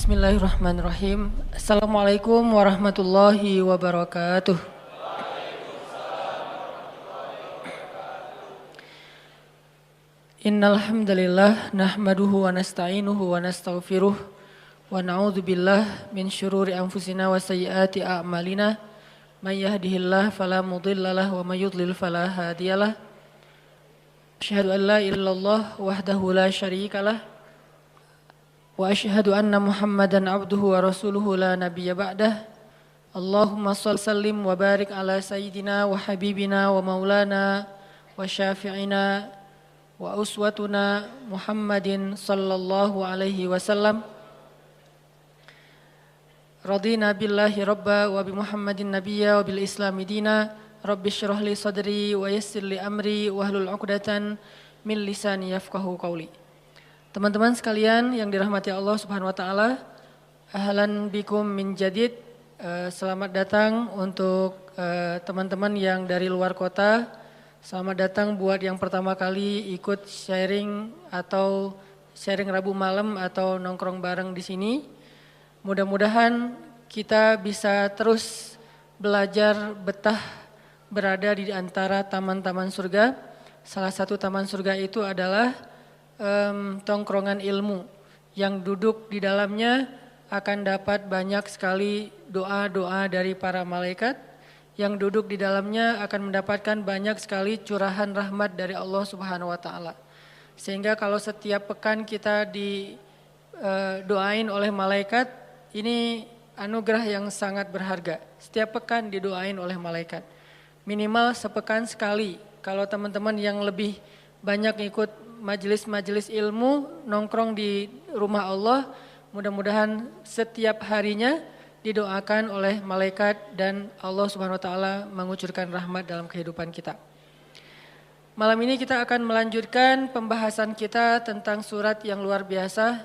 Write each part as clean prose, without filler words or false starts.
Bismillahirrahmanirrahim. Assalamualaikum warahmatullahi wabarakatuh. Innal hamdalillah nahmaduhu wa nasta'inuhu wa nastaghfiruh wa na'udzu billah min syururi anfusina wa sayyiati a'malina. May yahdihillahu fala mudhillalah wa may yudlil fala hadiyalah. Asyhadu an la ilaha illallah wahdahu la syarikalah wa asyhadu anna Muhammadan abduhu wa rasuluhu la nabiyya ba'dah. Allahumma shalli sallim wa barik ala sayyidina wa habibina wa maulana wa syafi'ina wa uswatuna Muhammadin sallallahu alaihi wasallam. Radina billahi rabba wa bi Muhammadin nabiyya wa bil islami dina. Rabbi shrah li sadri wa yassir li amri wahlul 'uqdatan min lisani yafqahu qawli. Teman-teman sekalian yang dirahmati Allah Subhanahu wa taala, ahlan bikum min jadid. Selamat datang untuk teman-teman yang dari luar kota. Selamat datang buat yang pertama kali ikut sharing atau sharing Rabu malam atau nongkrong bareng di sini. Mudah-mudahan kita bisa terus belajar betah berada di antara taman-taman surga. Salah satu taman surga itu adalah tongkrongan ilmu yang duduk di dalamnya akan dapat banyak sekali doa-doa dari para malaikat, yang duduk di dalamnya akan mendapatkan banyak sekali curahan rahmat dari Allah Subhanahu wa taala. Sehingga kalau setiap pekan kita didoain oleh malaikat, ini anugerah yang sangat berharga. Setiap pekan didoain oleh malaikat. Minimal sepekan sekali. Kalau teman-teman yang lebih banyak ikut majelis-majelis ilmu, nongkrong di rumah Allah, mudah-mudahan setiap harinya didoakan oleh malaikat dan Allah Subhanahu wa taala mengucurkan rahmat dalam kehidupan kita. Malam ini kita akan melanjutkan pembahasan kita tentang surat yang luar biasa.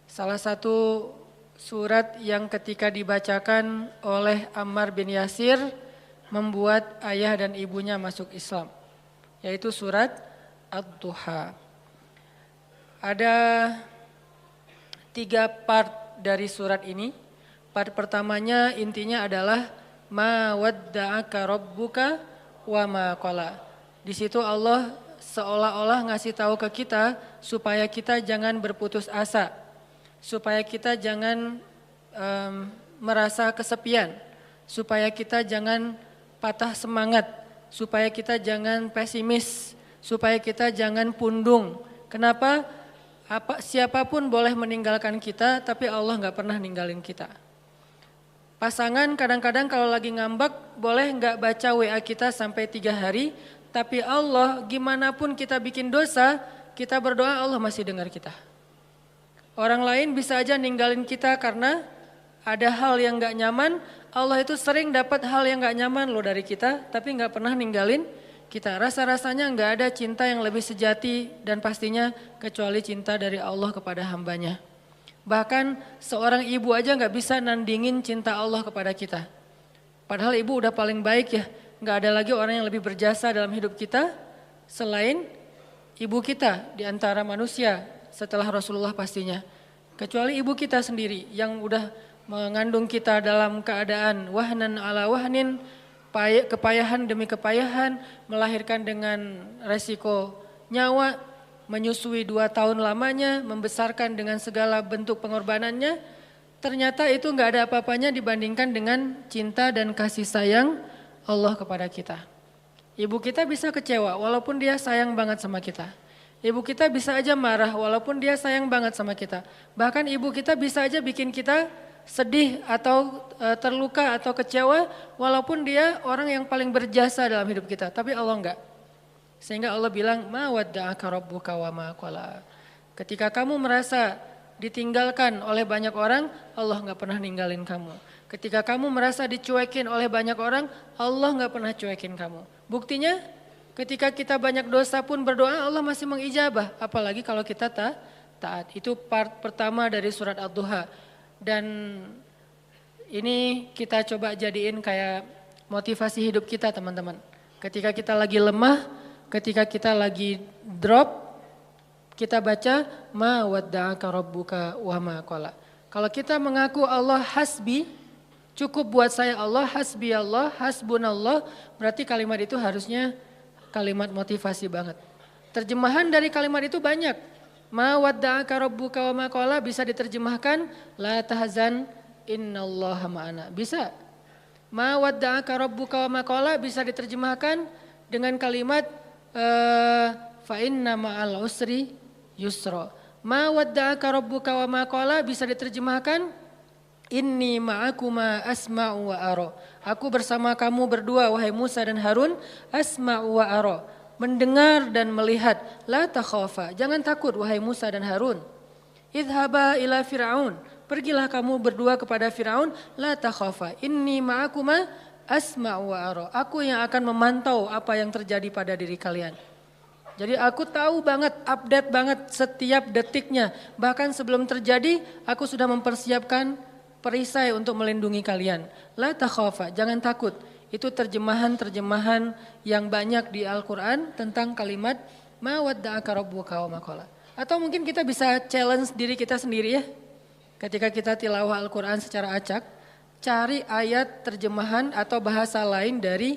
Salah satu surat yang ketika dibacakan oleh Ammar bin Yasir membuat ayah dan ibunya masuk Islam, yaitu surat Ad-Duha. Ada 3 part dari surat ini. Part pertamanya intinya adalah ma wadda'aka rabbuka wa ma qala. Di situ Allah seolah-olah ngasih tahu ke kita supaya kita jangan berputus asa, supaya kita jangan merasa kesepian, supaya kita jangan patah semangat, supaya kita jangan pesimis, supaya kita jangan pundung. Kenapa? Siapapun boleh meninggalkan kita, tapi Allah nggak pernah ninggalin kita. Pasangan kadang-kadang kalau lagi ngambek boleh nggak baca WA kita sampai 3 hari, tapi Allah gimana pun kita bikin dosa, kita berdoa Allah masih dengar kita. Orang lain bisa aja ninggalin kita karena ada hal yang nggak nyaman. Allah itu sering dapat hal yang nggak nyaman loh dari kita, tapi nggak pernah ninggalin kita. Rasa-rasanya nggak ada cinta yang lebih sejati dan pastinya kecuali cinta dari Allah kepada hambanya. Bahkan seorang ibu aja nggak bisa nandingin cinta Allah kepada kita. Padahal ibu udah paling baik ya, nggak ada lagi orang yang lebih berjasa dalam hidup kita selain ibu kita di antara manusia setelah Rasulullah pastinya. Kecuali ibu kita sendiri yang udah mengandung kita dalam keadaan wahnan ala wahnin, kepayahan demi kepayahan, melahirkan dengan resiko nyawa, menyusui 2 tahun lamanya, membesarkan dengan segala bentuk pengorbanannya. Ternyata itu gak ada apa-apanya dibandingkan dengan cinta dan kasih sayang Allah kepada kita. Ibu kita bisa kecewa walaupun dia sayang banget sama kita. Ibu kita bisa aja marah walaupun dia sayang banget sama kita. Bahkan ibu kita bisa aja bikin kita sedih atau terluka atau kecewa walaupun dia orang yang paling berjasa dalam hidup kita, tapi Allah enggak. Sehingga Allah bilang ma wadda'aka rabbuka wa ma qala. Ketika kamu merasa ditinggalkan oleh banyak orang, Allah enggak pernah ninggalin kamu. Ketika kamu merasa dicuekin oleh banyak orang, Allah enggak pernah cuekin kamu. Buktinya ketika kita banyak dosa pun berdoa Allah masih mengijabah, apalagi kalau kita taat. Itu part pertama dari surat Ad-Duha. Dan ini kita coba jadiin kayak motivasi hidup kita teman-teman. Ketika kita lagi lemah, ketika kita lagi drop, kita baca ma wadda'aka rabbuka wa ma qala. Kalau kita mengaku Allah hasbi, cukup buat saya Allah, hasbi Allah, hasbunallah, berarti kalimat itu harusnya kalimat motivasi banget. Terjemahan dari kalimat itu banyak. Ma wadda'aka rabbuka wa ma qala bisa diterjemahkan la tahzan innallaha ma'ana. Bisa. Ma wadda'aka rabbuka wa ma qala bisa diterjemahkan dengan kalimat fa inna ma'al usri yusra. Ma wadda'aka rabbuka wa ma qala bisa diterjemahkan inni ma'akuma asma'u wa ara. Aku bersama kamu berdua wahai Musa dan Harun, asma'u wa ara. Mendengar dan melihat. La takhafa, jangan takut wahai Musa dan Harun. Idhaba ila Fir'aun, pergilah kamu berdua kepada Fir'aun. La takhafa, inni ma'akuma asma'u wa ara. Aku yang akan memantau apa yang terjadi pada diri kalian. Jadi aku tahu banget, update banget setiap detiknya. Bahkan sebelum terjadi, aku sudah mempersiapkan perisai untuk melindungi kalian. La takhafa, jangan takut. Itu terjemahan-terjemahan yang banyak di Al-Quran tentang kalimat ma wadda'aka rabbuka wa ma qala. Atau mungkin kita bisa challenge diri kita sendiri ya. Ketika kita tilawah Al-Quran secara acak, cari ayat terjemahan atau bahasa lain dari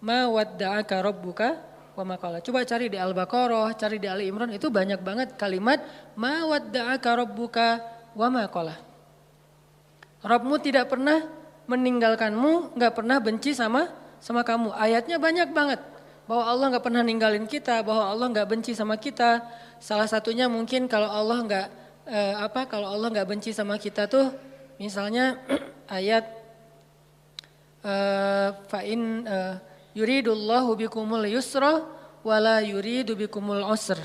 ma wadda'aka rabbuka wa ma qala. Coba cari di Al-Baqarah, cari di Ali Imran, itu banyak banget kalimat ma wadda'aka rabbuka wa ma qala. Rabbmu tidak pernah meninggalkanmu, gak pernah benci sama kamu. Ayatnya banyak banget. Bahwa Allah gak pernah ninggalin kita, bahwa Allah gak benci sama kita. Salah satunya mungkin kalau Allah gak benci sama kita tuh, misalnya ayat fa'in yuridullahu bikumul yusra wala yuridu bikumul usr.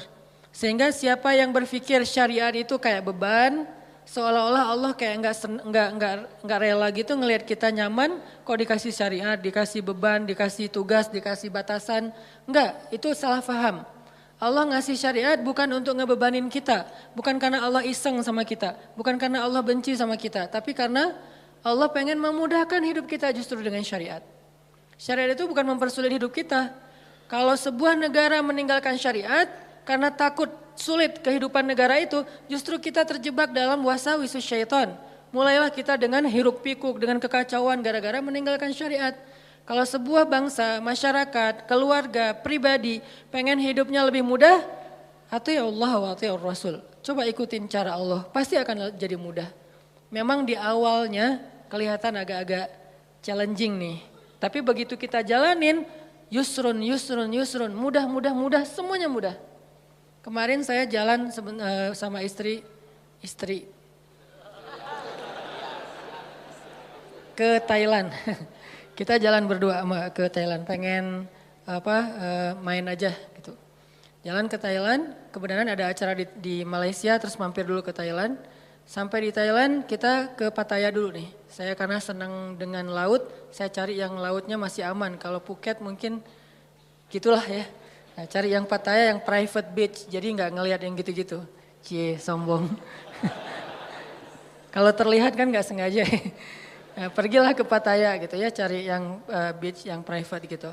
Sehingga siapa yang berpikir syariat itu kayak beban, seolah-olah Allah kayak enggak rela gitu ngelihat kita nyaman, kok dikasih syariat, dikasih beban, dikasih tugas, dikasih batasan. Enggak, itu salah paham. Allah ngasih syariat bukan untuk ngebebanin kita, bukan karena Allah iseng sama kita, bukan karena Allah benci sama kita, tapi karena Allah pengen memudahkan hidup kita justru dengan syariat. Syariat itu bukan mempersulit hidup kita. Kalau sebuah negara meninggalkan syariat karena takut sulit kehidupan negara itu, justru kita terjebak dalam wasawisus syaitan. Mulailah kita dengan hiruk pikuk, dengan kekacauan gara-gara meninggalkan syariat. Kalau sebuah bangsa, masyarakat, keluarga, pribadi pengen hidupnya lebih mudah, ati Allah wa ati Rasul. Coba ikutin cara Allah, pasti akan jadi mudah. Memang di awalnya kelihatan agak-agak challenging nih. Tapi begitu kita jalanin, yusrun, mudah, semuanya mudah. Kemarin saya jalan sama istri ke Thailand. Kita jalan berdua ke Thailand, pengen main aja gitu. Jalan ke Thailand, kebenaran ada acara di Malaysia, terus mampir dulu ke Thailand. Sampai di Thailand kita ke Pattaya dulu nih. Saya karena senang dengan laut, saya cari yang lautnya masih aman. Kalau Phuket mungkin gitulah ya. Nah, cari yang Pattaya yang private beach, jadi nggak ngelihat yang gitu-gitu. Cie, sombong. Kalau terlihat kan nggak sengaja. Nah, pergilah ke Pattaya gitu ya, cari yang beach yang private gitu.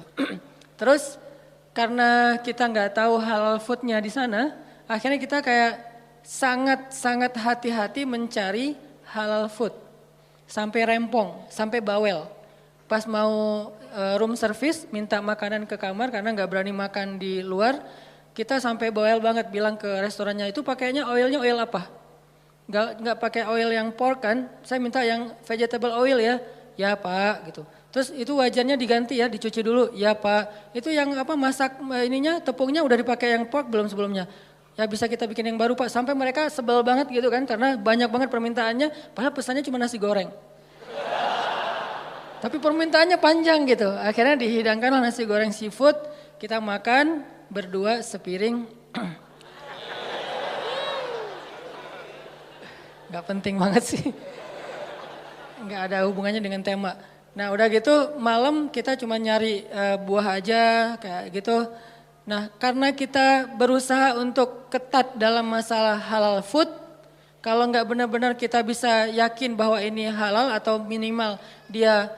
Terus karena kita nggak tahu halal foodnya di sana, akhirnya kita kayak sangat hati-hati mencari halal food. Sampai rempong, sampai bawel. Pas mau room service minta makanan ke kamar karena nggak berani makan di luar. Kita sampai bawel banget bilang ke restorannya itu pakainya oilnya oil apa? Nggak pakai oil yang pork kan? Saya minta yang vegetable oil ya. Ya Pak gitu. Terus itu wajannya diganti ya, dicuci dulu. Ya Pak. Itu yang masak ininya tepungnya udah dipakai yang pork belum sebelumnya? Ya bisa kita bikin yang baru Pak, sampai mereka sebel banget gitu kan karena banyak banget permintaannya, padahal pesannya cuma nasi goreng. Tapi permintaannya panjang gitu, akhirnya dihidangkanlah nasi goreng seafood, kita makan berdua sepiring. Gak penting banget sih, gak ada hubungannya dengan tema. Nah udah gitu malam kita cuma nyari buah aja kayak gitu. Nah karena kita berusaha untuk ketat dalam masalah halal food, kalau nggak benar-benar kita bisa yakin bahwa ini halal atau minimal dia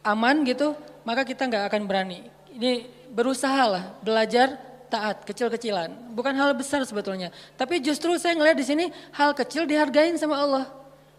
aman gitu, maka kita nggak akan berani. Ini berusaha lah, belajar taat, kecil-kecilan. Bukan hal besar sebetulnya. Tapi justru saya ngelihat di sini hal kecil dihargain sama Allah.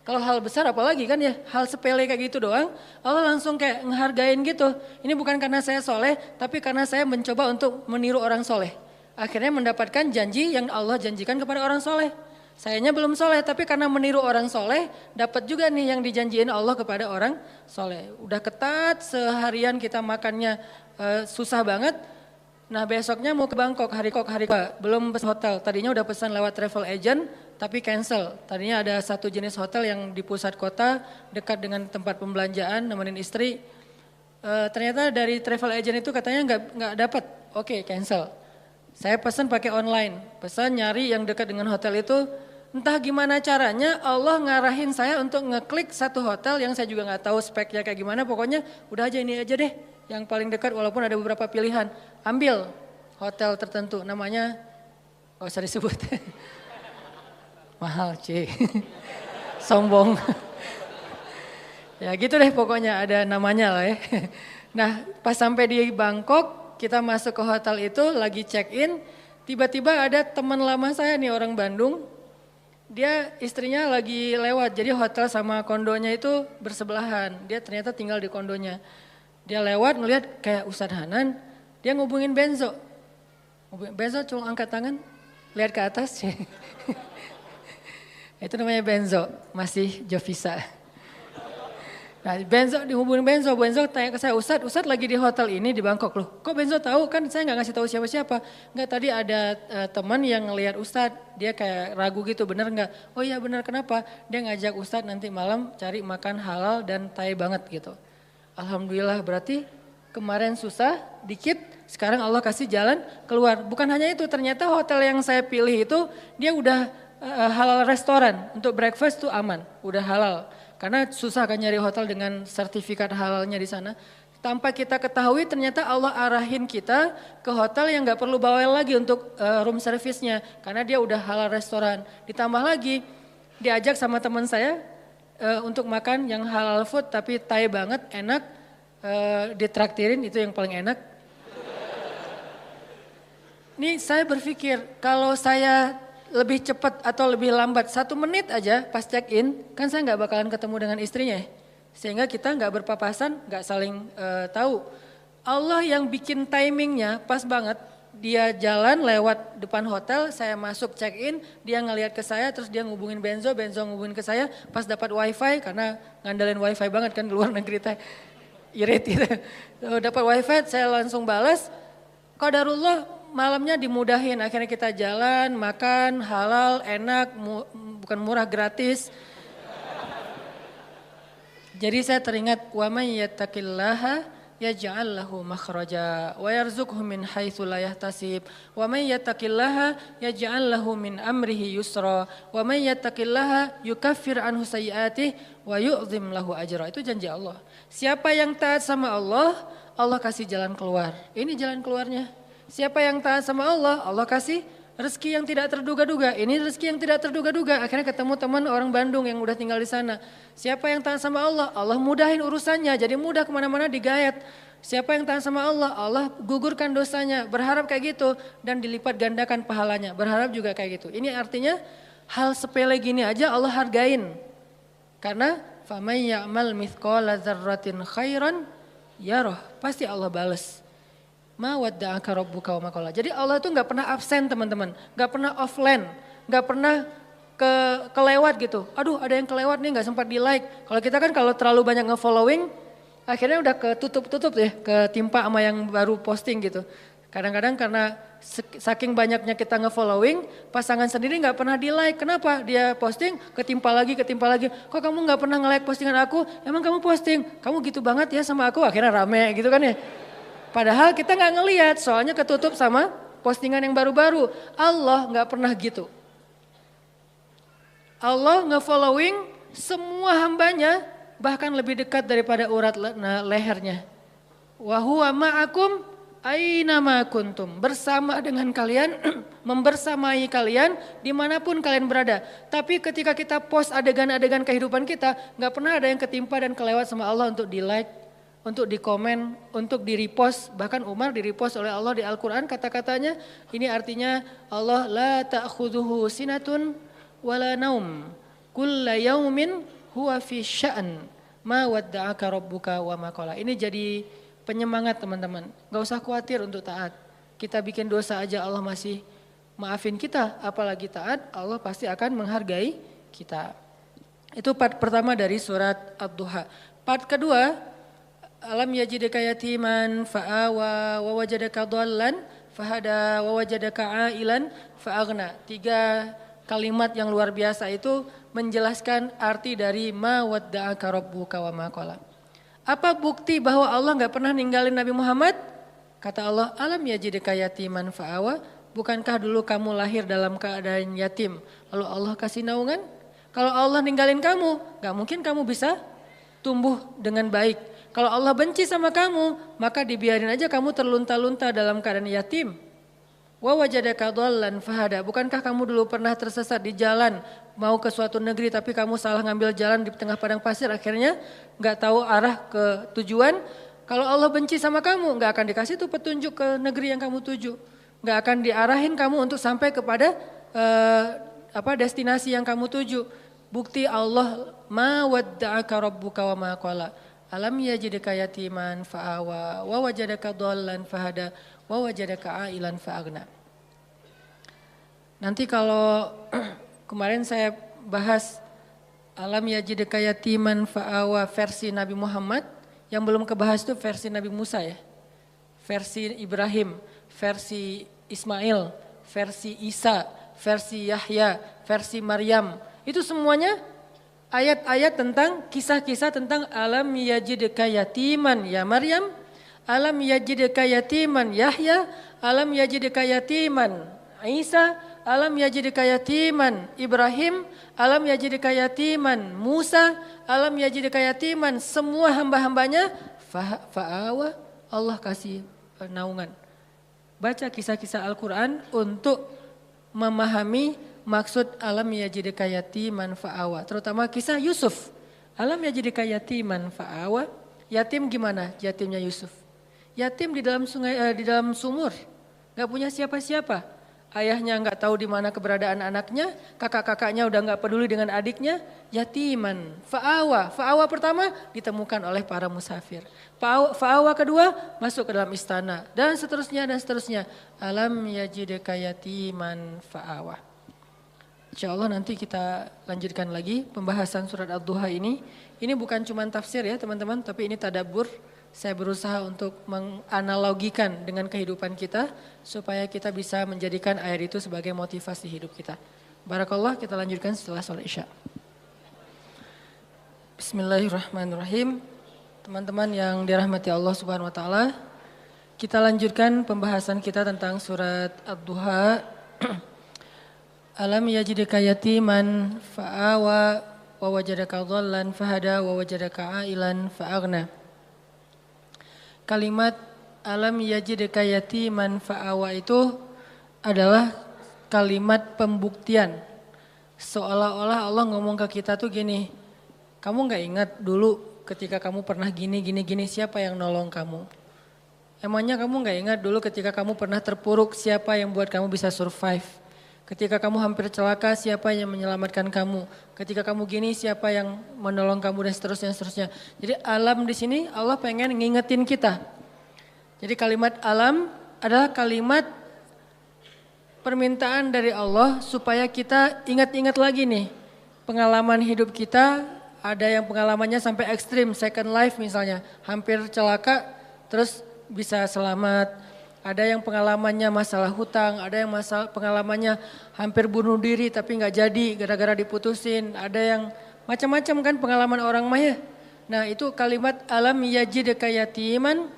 Kalau hal besar apalagi kan ya, hal sepele kayak gitu doang, Allah langsung kayak ngehargain gitu. Ini bukan karena saya soleh, tapi karena saya mencoba untuk meniru orang soleh. Akhirnya mendapatkan janji yang Allah janjikan kepada orang soleh. Sayanya belum soleh, tapi karena meniru orang soleh, dapat juga nih yang dijanjiin Allah kepada orang soleh. Udah ketat, seharian kita makannya susah banget. Nah besoknya mau ke Bangkok, hari belum pesan hotel. Tadinya udah pesan lewat travel agent, tapi cancel. Tadinya ada satu jenis hotel yang di pusat kota, dekat dengan tempat pembelanjaan, nemenin istri. Ternyata dari travel agent itu katanya nggak dapat. Oke, cancel. Saya pesan pakai online, pesan nyari yang dekat dengan hotel itu. Entah gimana caranya Allah ngarahin saya untuk ngeklik satu hotel yang saya juga nggak tahu speknya kayak gimana. Pokoknya udah aja ini aja deh, yang paling dekat walaupun ada beberapa pilihan. Ambil hotel tertentu, namanya gak usah disebut. Mahal Ci, sombong. Ya gitu deh pokoknya ada namanya lah ya. Nah pas sampai di Bangkok kita masuk ke hotel itu lagi check in. Tiba-tiba ada teman lama saya nih orang Bandung. Dia istrinya lagi lewat jadi hotel sama kondonya itu bersebelahan. Dia ternyata tinggal di kondonya. Dia lewat ngelihat kayak Ustadz Hanan. Dia ngubungin Benzo. Benzo cuma angkat tangan. Lihat ke atas. Itu namanya Benzo, masih Jovisa. Nah Benzo dihubungin Benzo tanya ke saya, Ustadz lagi di hotel ini di Bangkok loh. Kok Benzo tahu? Kan saya nggak ngasih tahu siapa-siapa. Nggak, tadi ada teman yang ngelihat Ustadz, dia kayak ragu gitu, bener nggak? Oh iya bener, kenapa? Dia ngajak Ustadz nanti malam cari makan halal dan Thai banget gitu. Alhamdulillah berarti kemarin susah dikit, sekarang Allah kasih jalan keluar. Bukan hanya itu, ternyata hotel yang saya pilih itu dia udah halal restoran, untuk breakfast tuh aman, udah halal. Karena susah kan nyari hotel dengan sertifikat halalnya di sana. Tanpa kita ketahui ternyata Allah arahin kita ke hotel yang gak perlu bawel lagi untuk room service-nya. Karena dia udah halal restoran. Ditambah lagi diajak sama teman saya untuk makan yang halal food tapi Thai banget, enak. Ditraktirin itu yang paling enak. Nih saya berpikir kalau saya lebih cepat atau lebih lambat 1 menit aja pas check in, kan saya nggak bakalan ketemu dengan istrinya, sehingga kita nggak berpapasan, nggak saling tahu. Allah yang bikin timingnya pas banget, dia jalan lewat depan hotel, saya masuk check in, dia ngelihat ke saya, terus dia ngubungin Benzo ngubungin ke saya, pas dapat wifi karena ngandelin wifi banget kan di luar negeri teh, irit gitu. Dapat wifi, saya langsung balas, qadarullah. Malamnya dimudahin, akhirnya kita jalan, makan, halal, enak, bukan murah, gratis. Jadi saya teringat, wa may yattaqillaha yaj'al lahu makhraja wa yarzuqhu min haitsu la yahtasib wa may yattaqillaha yaj'al lahu min amrihi yusra wa may yattaqillaha yukaffir anhu sayyi'atihi wa yu'zim lahu ajra. Itu janji Allah. Siapa yang taat sama Allah, Allah kasih jalan keluar. Ini jalan keluarnya. Siapa yang taat sama Allah, Allah kasih rezeki yang tidak terduga-duga. Ini rezeki yang tidak terduga-duga. Akhirnya ketemu teman orang Bandung yang udah tinggal di sana. Siapa yang taat sama Allah, Allah mudahin urusannya. Jadi mudah kemana-mana digayat. Siapa yang taat sama Allah, Allah gugurkan dosanya. Berharap kayak gitu dan dilipat gandakan pahalanya. Berharap juga kayak gitu. Ini artinya hal sepele gini aja Allah hargain. Karena faman ya'mal mithqala dzarratin khairan yarah. Pasti Allah bales. Ma wadda'aka rabbuka wa ma qala. Jadi Allah itu nggak pernah absen teman-teman, nggak pernah offline, nggak pernah kelewat gitu. Aduh ada yang kelewat nih nggak sempat di like. Kalau kita kan kalau terlalu banyak nge-following, akhirnya udah ketutup ya, ketimpa sama yang baru posting gitu. Kadang-kadang karena saking banyaknya kita nge-following, pasangan sendiri nggak pernah di like. Kenapa? Dia posting ketimpa lagi. Kok kamu nggak pernah nge-like postingan aku? Emang kamu posting? Kamu gitu banget ya sama aku? Akhirnya rame gitu kan ya. Padahal kita nggak ngelihat, soalnya ketutup sama postingan yang baru-baru. Allah nggak pernah gitu. Allah nge-following semua hambanya, bahkan lebih dekat daripada urat lehernya. Wa huwa ma'akum aina ma kuntum. Bersama dengan kalian, membersamai kalian dimanapun kalian berada. Tapi ketika kita post adegan-adegan kehidupan kita, nggak pernah ada yang ketimpa dan kelewat sama Allah untuk di like, untuk dikomen, untuk di-repost, bahkan Umar di-repost oleh Allah di Al-Quran kata-katanya, ini artinya Allah la ta'khudhuhu sinatun wala naum, kulla yaumin huwa fi sya'an, ma wadda'aka rabbuka wa ma qala. Ini jadi penyemangat teman-teman, gak usah khawatir untuk taat. Kita bikin dosa aja Allah masih maafin kita, apalagi taat, Allah pasti akan menghargai kita. Itu part pertama dari surat Ad-Duha. Part kedua, alam yajidka yatiman fa'awa wa wajadaka dhallan fahada wa wajadaka ailan fa'aghna. 3 kalimat yang luar biasa itu menjelaskan arti dari ma wadda'aka rabbuka wa ma qala. Apa bukti bahwa Allah enggak pernah ninggalin Nabi Muhammad? Kata Allah, alam yajidka yatiman fa'awa, bukankah dulu kamu lahir dalam keadaan yatim lalu Allah kasih naungan? Kalau Allah ninggalin kamu, enggak mungkin kamu bisa tumbuh dengan baik. Kalau Allah benci sama kamu, maka dibiarin aja kamu terlunta-lunta dalam keadaan yatim. Wa wajadaka dhallan fahada. Bukankah kamu dulu pernah tersesat di jalan, mau ke suatu negeri tapi kamu salah ngambil jalan di tengah padang pasir, akhirnya enggak tahu arah ke tujuan. Kalau Allah benci sama kamu, enggak akan dikasih tuh petunjuk ke negeri yang kamu tuju. Enggak akan diarahin kamu untuk sampai kepada destinasi yang kamu tuju. Bukti Allah ma wadda'aka rabbuka wa ma qala. Alam yajidka yatiman fa'awa wa wajadaka dhallan fahada wa wajadaka ailan fa'aghna. Nanti kalau kemarin saya bahas alam yajidka yatiman fa'awa versi Nabi Muhammad, yang belum kebahas itu versi Nabi Musa ya. Versi Ibrahim, versi Ismail, versi Isa, versi Yahya, versi Maryam. Itu semuanya ayat-ayat tentang kisah-kisah tentang alam yajidka yatiman ya Maryam, alam yajidka yatiman Yahya, alam yajidka yatiman Isa, alam yajidka yatiman Ibrahim, alam yajidka yatiman Musa, alam yajidka yatiman semua hamba-hambanya fa'awa, Allah kasih naungan. Baca kisah-kisah Al-Quran untuk memahami maksud alam yajidka yatiman fa'awa, terutama kisah Yusuf. Alam yajidka yatiman fa'awa, yatim gimana? Yatimnya Yusuf. Yatim di dalam sungai, di dalam sumur, nggak punya siapa-siapa. Ayahnya nggak tahu di mana keberadaan anaknya, kakak-kakaknya udah nggak peduli dengan adiknya. Yatiman fa'awa, fa'awa pertama ditemukan oleh para musafir. Fa'awa kedua masuk ke dalam istana dan seterusnya dan seterusnya. Alam yajidka yatiman fa'awa. Insya Allah nanti kita lanjutkan lagi pembahasan surat Ad-Duha ini. Ini bukan cuma tafsir ya teman-teman, tapi ini tadabbur. Saya berusaha untuk menganalogikan dengan kehidupan kita supaya kita bisa menjadikan ayat itu sebagai motivasi hidup kita. Barakallah, kita lanjutkan setelah sholat Isya. Bismillahirrahmanirrahim. Teman-teman yang dirahmati Allah Subhanahu wa taala, kita lanjutkan pembahasan kita tentang surat Ad-Duha. Alam yajidka yatiman fa'awa wa wajadaka dhallan fahada wa wajadaka ailan fa'aghna. Kalimat alam yajidka yatiman fa'awa itu adalah kalimat pembuktian. Seolah-olah Allah ngomong ke kita tuh gini, kamu gak ingat dulu ketika kamu pernah gini, siapa yang nolong kamu? Emangnya kamu gak ingat dulu ketika kamu pernah terpuruk, siapa yang buat kamu bisa survive? Ketika kamu hampir celaka, siapa yang menyelamatkan kamu? Ketika kamu gini, siapa yang menolong kamu dan seterusnya. Jadi alam di sini Allah pengen ngingetin kita. Jadi kalimat alam adalah kalimat permintaan dari Allah supaya kita ingat-ingat lagi nih. Pengalaman hidup kita, ada yang pengalamannya sampai ekstrim, second life misalnya. Hampir celaka, terus bisa selamat. Ada yang pengalamannya masalah hutang, ada yang pengalamannya hampir bunuh diri tapi nggak jadi gara-gara diputusin. Ada yang macam-macam kan pengalaman orang mah ya. Nah itu kalimat alam yajidka yatiman,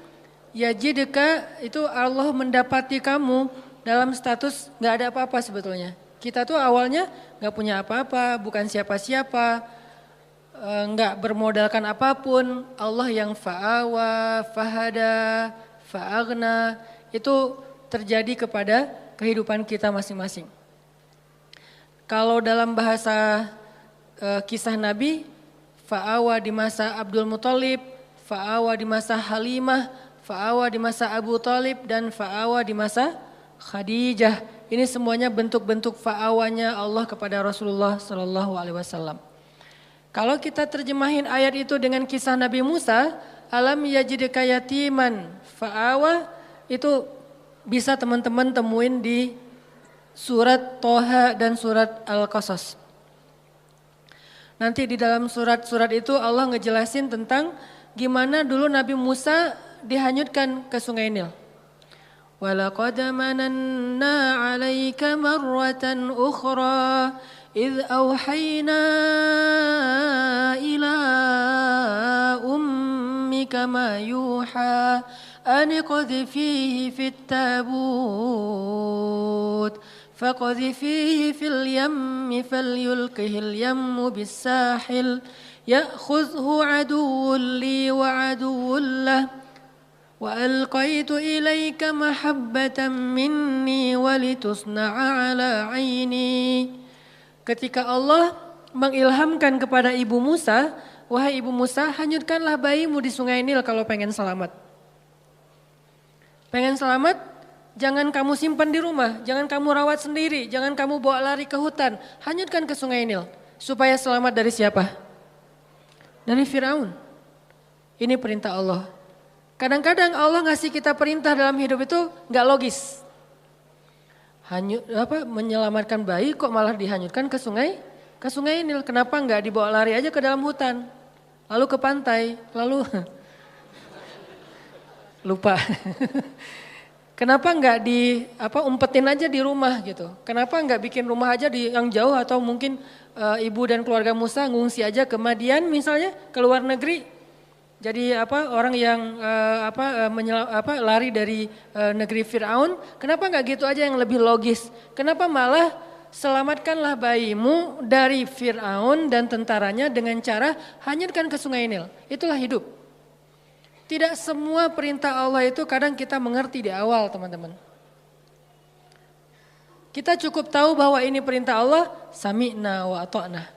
yajidka itu Allah mendapati kamu dalam status nggak ada apa-apa sebetulnya. Kita tuh awalnya nggak punya apa-apa, bukan siapa-siapa, nggak bermodalkan apapun. Allah yang fa'awa, fahada, fa'aghna. Itu terjadi kepada kehidupan kita masing-masing. Kalau dalam bahasa kisah Nabi, fa'awa di masa Abdul Muthalib, fa'awa di masa Halimah, fa'awa di masa Abu Talib, dan fa'awa di masa Khadijah. Ini semuanya bentuk-bentuk fa'awanya Allah kepada Rasulullah Sallallahu Alaihi Wasallam. Kalau kita terjemahin ayat itu dengan kisah Nabi Musa, alam yajidka yatiman fa'awa, itu bisa teman-teman temuin di surat Toha dan surat Al-Qasas. Nanti di dalam surat-surat itu Allah ngejelasin tentang gimana dulu Nabi Musa dihanyutkan ke Sungai Nil. Walaqad mananna 'alaika marratan ukhra idh awhayna ila ummika ma yuha an qadhifihi fit tabut فقذفيه في اليم فليلقه اليم بالساحل يأخذه عدو لي وعدو له وألقيت إليك محبة مني ولتصنع على عيني. Ketika Allah mengilhamkan kepada ibu Musa, wahai ibu Musa, hanyutkanlah bayimu di Sungai Nil kalau pengen selamat. Pengen selamat? Jangan kamu simpan di rumah, jangan kamu rawat sendiri, jangan kamu bawa lari ke hutan. Hanyutkan ke Sungai Nil. Supaya selamat dari siapa? Dari Firaun. Ini perintah Allah. Kadang-kadang Allah ngasih kita perintah dalam hidup itu gak logis. Menyelamatkan bayi kok malah dihanyutkan ke Sungai Nil. Kenapa gak dibawa lari aja ke dalam hutan? Lalu ke pantai, lalu lupa. Kenapa enggak umpetin aja di rumah gitu? Kenapa enggak bikin rumah aja di yang jauh, atau mungkin ibu dan keluarga Musa ngungsi aja ke Madian misalnya, ke luar negeri. Jadi orang yang lari dari negeri Firaun, kenapa enggak gitu aja yang lebih logis? Kenapa malah selamatkanlah bayimu dari Firaun dan tentaranya dengan cara hanyutkan ke Sungai Nil. Itulah hidup. Tidak semua perintah Allah itu kadang kita mengerti di awal, teman-teman. Kita cukup tahu bahwa ini perintah Allah, sami'na wa ata'na.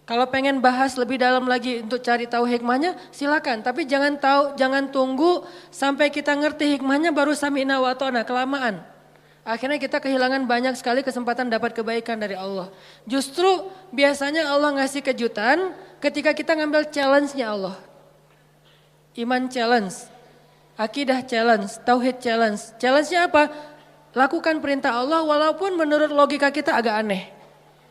Kalau pengen bahas lebih dalam lagi untuk cari tahu hikmahnya, silakan. Tapi jangan tunggu sampai kita ngerti hikmahnya baru sami'na wa ata'na, kelamaan. Akhirnya kita kehilangan banyak sekali kesempatan dapat kebaikan dari Allah. Justru biasanya Allah ngasih kejutan ketika kita ngambil challenge-nya Allah. Iman challenge, akidah challenge, tauhid challenge. Challenge-nya apa? Lakukan perintah Allah walaupun menurut logika kita agak aneh.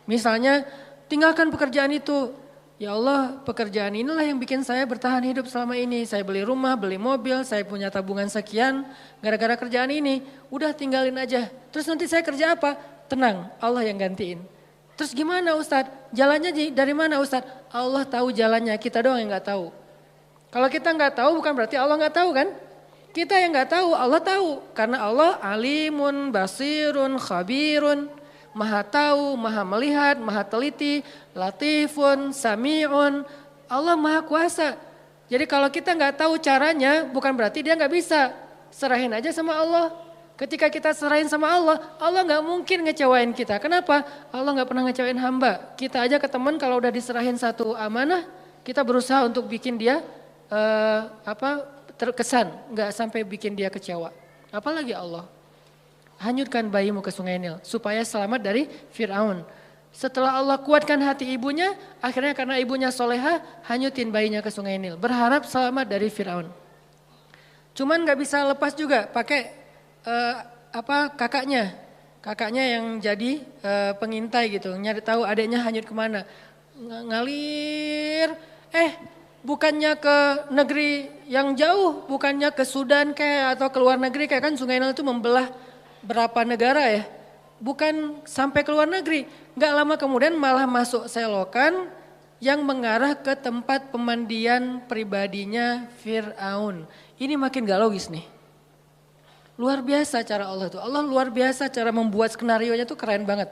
Misalnya, tinggalkan pekerjaan itu. Ya Allah, pekerjaan inilah yang bikin saya bertahan hidup selama ini. Saya beli rumah, beli mobil, saya punya tabungan sekian. Gara-gara kerjaan ini, udah tinggalin aja. Terus nanti saya kerja apa? Tenang, Allah yang gantiin. Terus gimana Ustadz? Jalannya dari mana Ustadz? Allah tahu jalannya, kita doang yang gak tahu. Kalau kita nggak tahu bukan berarti Allah nggak tahu kan? Kita yang nggak tahu, Allah tahu. Karena Allah alimun, basirun, khabirun, maha tahu, maha melihat, maha teliti, latifun, sami'un. Allah maha kuasa. Jadi kalau kita nggak tahu caranya bukan berarti dia nggak bisa. Serahin aja sama Allah. Ketika kita serahin sama Allah, Allah nggak mungkin ngecewain kita. Kenapa? Allah nggak pernah ngecewain hamba. Kita aja ke teman kalau udah diserahin satu amanah, kita berusaha untuk bikin dia terkesan, nggak sampai bikin dia kecewa. Apalagi Allah. Hanyutkan bayimu ke Sungai Nil supaya selamat dari Firaun. Setelah Allah kuatkan hati ibunya, akhirnya karena ibunya soleha, hanyutin bayinya ke Sungai Nil. Berharap selamat dari Firaun. Cuman nggak bisa lepas juga, pakai kakaknya yang jadi pengintai gitu, nyari tahu adiknya hanyut kemana. Ngalir, bukannya ke negeri yang jauh, bukannya ke Sudan kayak atau ke luar negeri kayak kan Sungai Nil itu membelah berapa negara ya. Bukan sampai ke luar negeri, gak lama kemudian malah masuk selokan yang mengarah ke tempat pemandian pribadinya Fir'aun. Ini makin gak logis nih. Luar biasa cara Allah tuh, Allah luar biasa cara membuat skenario-nya tuh keren banget.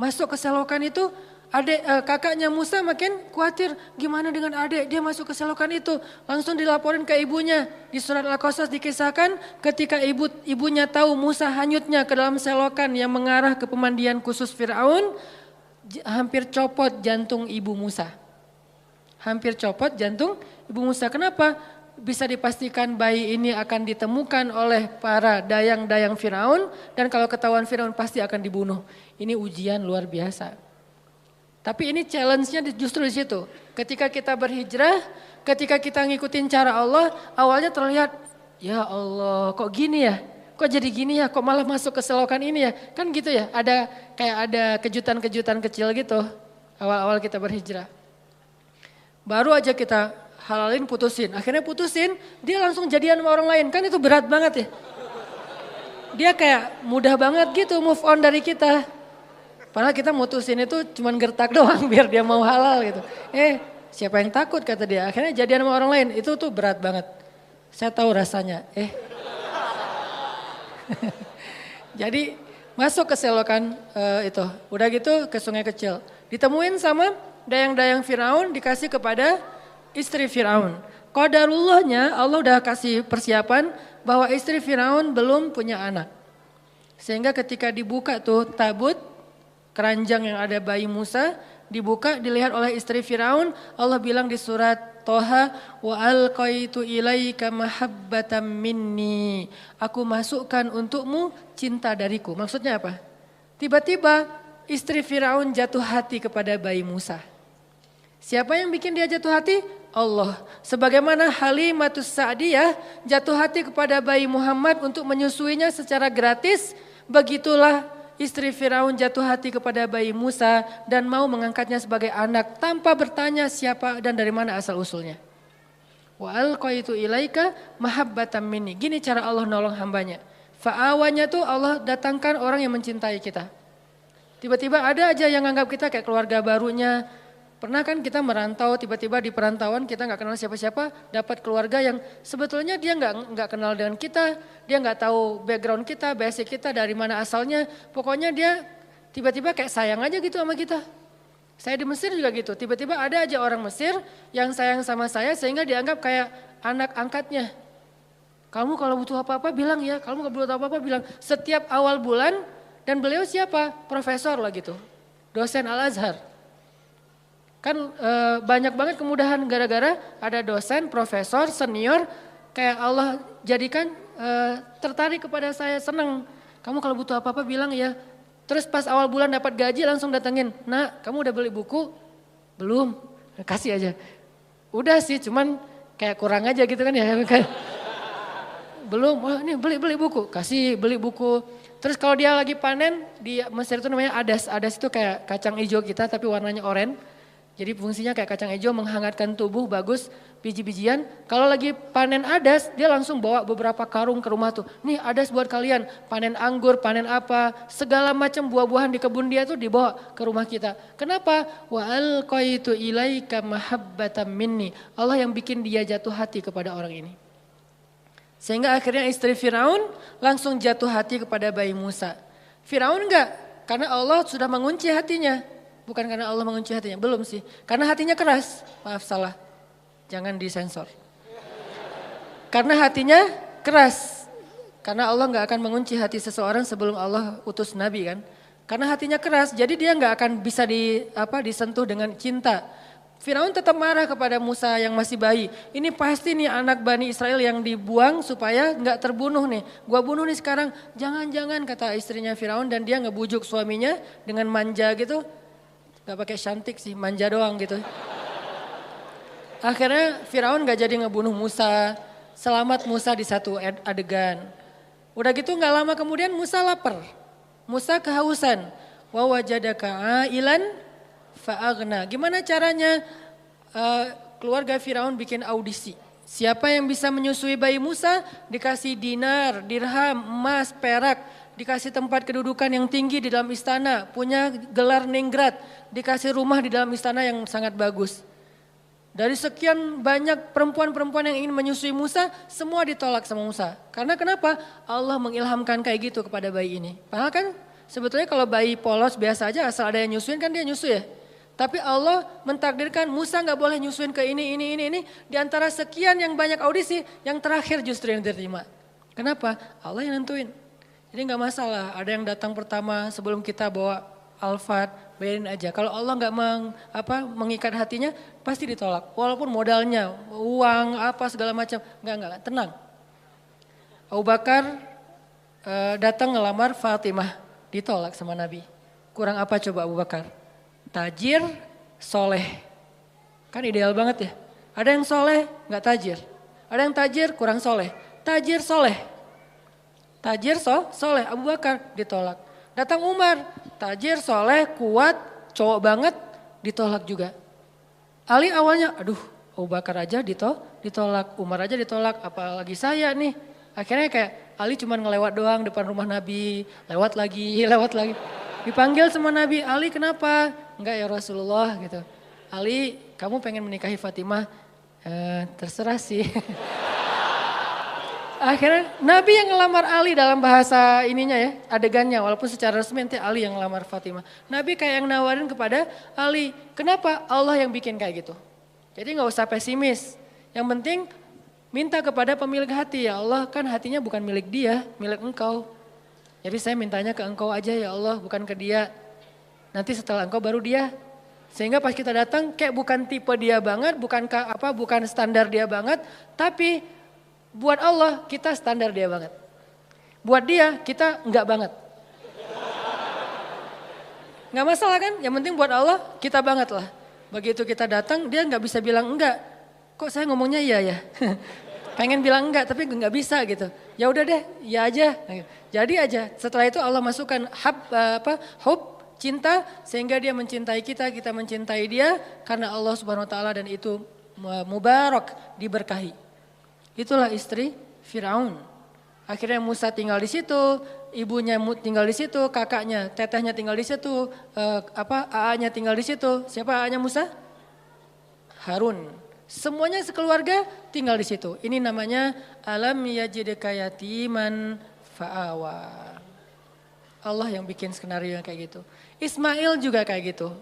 Masuk ke selokan itu, kakaknya Musa makin khawatir gimana dengan adik, dia masuk ke selokan itu. Langsung dilaporin ke ibunya. Di surat Al-Qasas dikisahkan ketika ibunya tahu Musa hanyutnya ke dalam selokan yang mengarah ke pemandian khusus Fir'aun, hampir copot jantung ibu Musa. hampir copot jantung Ibu Musa. Kenapa? Bisa dipastikan bayi ini akan ditemukan oleh para dayang-dayang Firaun dan kalau ketahuan Firaun pasti akan dibunuh. Ini ujian luar biasa. Tapi ini challenge-nya justru di situ. Ketika kita berhijrah, ketika kita ngikutin cara Allah, awalnya terlihat, ya Allah kok gini ya? Kok jadi gini ya? Kok malah masuk ke selokan ini ya? Kan gitu ya, ada kejutan-kejutan kecil gitu awal-awal kita berhijrah. Baru aja kita halalin putusin, akhirnya putusin, dia langsung jadian sama orang lain. Kan itu berat banget ya. Dia kayak mudah banget gitu move on dari kita. Padahal kita mutusin itu cuman gertak doang biar dia mau halal gitu. Siapa yang takut kata dia, akhirnya jadian sama orang lain, itu tuh berat banget. Saya tahu rasanya, Jadi masuk ke selokan itu, udah gitu ke sungai kecil. Ditemuin sama dayang-dayang Firaun dikasih kepada istri Firaun. Qadarullahnya Allah udah kasih persiapan bahwa istri Firaun belum punya anak. Sehingga ketika dibuka tuh tabut, keranjang yang ada bayi Musa, dibuka dilihat oleh istri Firaun. Allah bilang di surat Toha, wa alqaitu ilaika mahabbatan minni. Aku masukkan untukmu cinta dariku. Maksudnya apa? Tiba-tiba istri Firaun jatuh hati kepada bayi Musa. Siapa yang bikin dia jatuh hati? Allah. Sebagaimana Halimatus Sa'diyah jatuh hati kepada bayi Muhammad untuk menyusuinya secara gratis, begitulah istri Firaun jatuh hati kepada bayi Musa dan mau mengangkatnya sebagai anak tanpa bertanya siapa dan dari mana asal usulnya. Wa alqaitu ilaika mahabbatan minni. Gini cara Allah nolong hambanya. Fa'awanya tuh Allah datangkan orang yang mencintai kita. Tiba-tiba ada aja yang anggap kita kayak keluarga barunya. Pernah kan kita merantau, tiba-tiba di perantauan kita nggak kenal siapa-siapa, dapat keluarga yang sebetulnya dia nggak kenal dengan kita, dia nggak tahu background kita, basic kita, dari mana asalnya. Pokoknya dia tiba-tiba kayak sayang aja gitu sama kita. Saya di Mesir juga gitu, tiba-tiba ada aja orang Mesir yang sayang sama saya sehingga dianggap kayak anak angkatnya. Kamu kalau butuh apa-apa bilang ya, kamu kalau butuh apa-apa bilang. Setiap awal bulan, dan beliau siapa? Profesor lah gitu, dosen Al-Azhar. Kan banyak banget kemudahan gara-gara ada dosen, profesor, senior, kayak Allah jadikan tertarik kepada saya, senang. Kamu kalau butuh apa-apa bilang ya. Terus pas awal bulan dapat gaji langsung datengin, nak kamu udah beli buku? Belum, kasih aja. Udah sih cuman kayak kurang aja gitu kan ya. Belum, wah ini beli buku, kasih beli buku. Terus kalau dia lagi panen, di Mesir itu namanya adas. Adas itu kayak kacang hijau kita tapi warnanya oranye. Jadi fungsinya kayak kacang hijau menghangatkan tubuh, bagus, biji-bijian. Kalau lagi panen adas, dia langsung bawa beberapa karung ke rumah tuh. Nih adas buat kalian, panen anggur, panen apa, segala macam buah-buahan di kebun dia tuh dibawa ke rumah kita. Kenapa? Wa alqaitu ilaika mahabbatan minni. Allah yang bikin dia jatuh hati kepada orang ini. Sehingga akhirnya istri Firaun langsung jatuh hati kepada bayi Musa. Firaun enggak, karena Allah sudah mengunci hatinya. Bukan karena Allah mengunci hatinya, belum sih. Karena hatinya keras, maaf salah, jangan disensor. Karena hatinya keras, karena Allah gak akan mengunci hati seseorang sebelum Allah utus Nabi kan. Karena hatinya keras, jadi dia gak akan bisa disentuh dengan cinta. Firaun tetap marah kepada Musa yang masih bayi. Ini pasti nih anak Bani Israel yang dibuang supaya gak terbunuh nih. Gua bunuh nih sekarang, jangan-jangan kata istrinya Firaun dan dia ngebujuk suaminya dengan manja gitu. Gak pakai cantik sih, manja doang gitu. Akhirnya Firaun gak jadi ngebunuh Musa, selamat Musa di satu adegan. Udah gitu gak lama kemudian Musa lapar, Musa kehausan. Wa wajadaka ailan fa'aghna. Gimana caranya keluarga Firaun bikin audisi. Siapa yang bisa menyusui bayi Musa dikasih dinar, dirham, emas, perak. Dikasih tempat kedudukan yang tinggi di dalam istana, punya gelar ningrat, dikasih rumah di dalam istana yang sangat bagus. Dari sekian banyak perempuan-perempuan yang ingin menyusui Musa, semua ditolak sama Musa. Karena kenapa? Allah mengilhamkan kayak gitu kepada bayi ini. Padahal kan sebetulnya kalau bayi polos biasa aja asal ada yang nyusuin kan dia nyusu ya. Tapi Allah mentakdirkan Musa gak boleh nyusuin ke ini. Di antara sekian yang banyak audisi, yang terakhir justru yang diterima. Kenapa? Allah yang nentuin. Jadi gak masalah, ada yang datang pertama sebelum kita bawa Alphard, bayarin aja. Kalau Allah nggak mengikat hatinya, pasti ditolak. Walaupun modalnya, uang, apa segala macam, nggak, tenang. Abu Bakar datang ngelamar Fatimah, ditolak sama Nabi. Kurang apa coba Abu Bakar? Tajir, soleh. Kan ideal banget ya. Ada yang soleh, nggak tajir. Ada yang tajir, kurang soleh. Tajir, soleh. Tajir, soleh. Abu Bakar ditolak. Datang Umar, tajir, soleh, kuat, cowok banget, ditolak juga. Ali awalnya, aduh Abu Bakar aja ditolak, Umar aja ditolak, apalagi saya nih. Akhirnya kayak Ali cuma ngelewat doang depan rumah Nabi, lewat lagi. Dipanggil sama Nabi, Ali kenapa? Enggak ya Rasulullah gitu. Ali, kamu pengen menikahi Fatimah? Terserah sih. Akhirnya Nabi yang ngelamar Ali dalam bahasa ininya ya, adegannya. Walaupun secara resmi nanti Ali yang ngelamar Fatimah. Nabi kayak yang nawarin kepada Ali. Kenapa? Allah yang bikin kayak gitu. Jadi gak usah pesimis. Yang penting minta kepada pemilik hati. Ya Allah, kan hatinya bukan milik dia, milik engkau. Jadi saya mintanya ke engkau aja ya Allah, bukan ke dia. Nanti setelah engkau baru dia. Sehingga pas kita datang kayak bukan tipe dia banget, bukan standar dia banget, tapi buat Allah kita standar dia banget. Buat dia kita enggak banget. Enggak masalah kan? Yang penting buat Allah kita banget lah. Begitu kita datang dia enggak bisa bilang enggak. Kok saya ngomongnya iya ya? Pengen bilang enggak tapi enggak bisa gitu. Ya udah deh, ya aja. Jadi aja. Setelah itu Allah masukkan hub, cinta sehingga dia mencintai kita mencintai dia karena Allah Subhanahu wa taala dan itu mubarak, diberkahi. Itulah istri Firaun. Akhirnya Musa tinggal di situ, ibunya tinggal di situ, kakaknya, tetehnya tinggal di situ, AA-nya tinggal di situ. Siapa AA-nya Musa? Harun. Semuanya sekeluarga tinggal di situ. Ini namanya alam yajidka yatiman fa'awa. Allah yang bikin skenario yang kayak gitu. Ismail juga kayak gitu.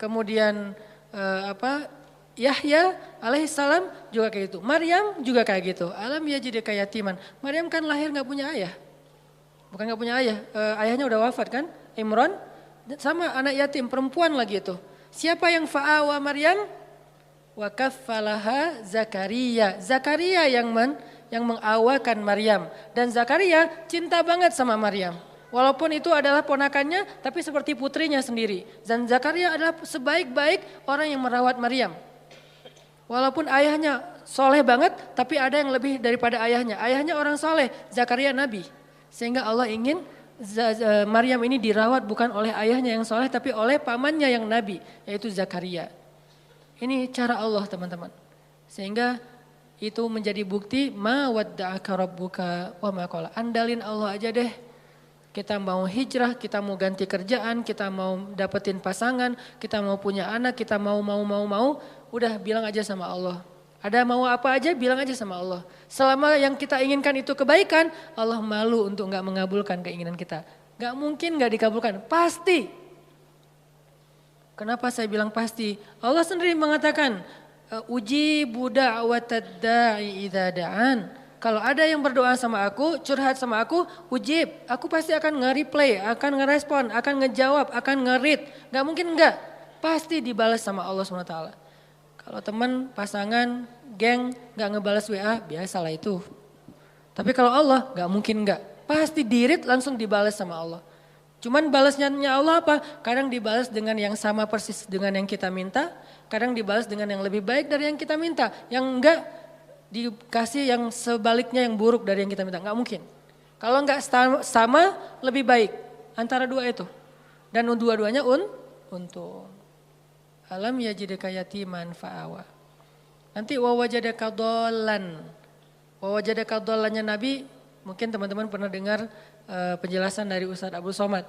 Kemudian Yahya alaihissalam juga kayak gitu. Maryam juga kayak gitu. Alam yajidka yatiman. Maryam kan lahir nggak punya ayah. Bukan nggak punya ayah. Ayahnya udah wafat kan. Imran sama anak yatim perempuan lagi itu. Siapa yang fa'awa Maryam? Wa kaffalaha Zakaria. Zakaria yang mengawakan Maryam. Dan Zakaria cinta banget sama Maryam. Walaupun itu adalah ponakannya, tapi seperti putrinya sendiri. Dan Zakaria adalah sebaik-baik orang yang merawat Maryam. Walaupun ayahnya soleh banget, tapi ada yang lebih daripada ayahnya. Ayahnya orang soleh, Zakaria nabi. Sehingga Allah ingin Maryam ini dirawat bukan oleh ayahnya yang soleh, tapi oleh pamannya yang nabi, yaitu Zakaria. Ini cara Allah teman-teman. Sehingga itu menjadi bukti ma wadda'aka rabbuka wa ma qala. Andalin Allah aja deh. Kita mau hijrah, kita mau ganti kerjaan, kita mau dapetin pasangan, kita mau punya anak, kita mau, udah bilang aja sama Allah. Ada mau apa aja bilang aja sama Allah. Selama yang kita inginkan itu kebaikan, Allah malu untuk gak mengabulkan keinginan kita. Gak mungkin gak dikabulkan, pasti. Kenapa saya bilang pasti? Allah sendiri mengatakan, ujibu da'watad da'i idza da'an. Kalau ada yang berdoa sama aku, curhat sama aku, ujib. Aku pasti akan nge-replay, akan ngerespon, akan ngejawab, akan nge-read. Gak mungkin enggak. Pasti dibalas sama Allah SWT. Kalau teman, pasangan, geng gak ngebalas WA, biasalah itu. Tapi kalau Allah gak mungkin enggak. Pasti di-read langsung dibalas sama Allah. Cuman balasnya Allah apa? Kadang dibalas dengan yang sama persis dengan yang kita minta. Kadang dibalas dengan yang lebih baik dari yang kita minta. Yang enggak dikasih yang sebaliknya yang buruk dari yang kita minta. Enggak mungkin. Kalau enggak sama lebih baik. Antara dua itu. Dan dua-duanya untung. Alam yajidka yatiman fa'awa. Nanti wawajadaka dhallan. Wawajadaka dhallannya Nabi. Mungkin teman-teman pernah dengar penjelasan dari Ustadz Abdul Somad.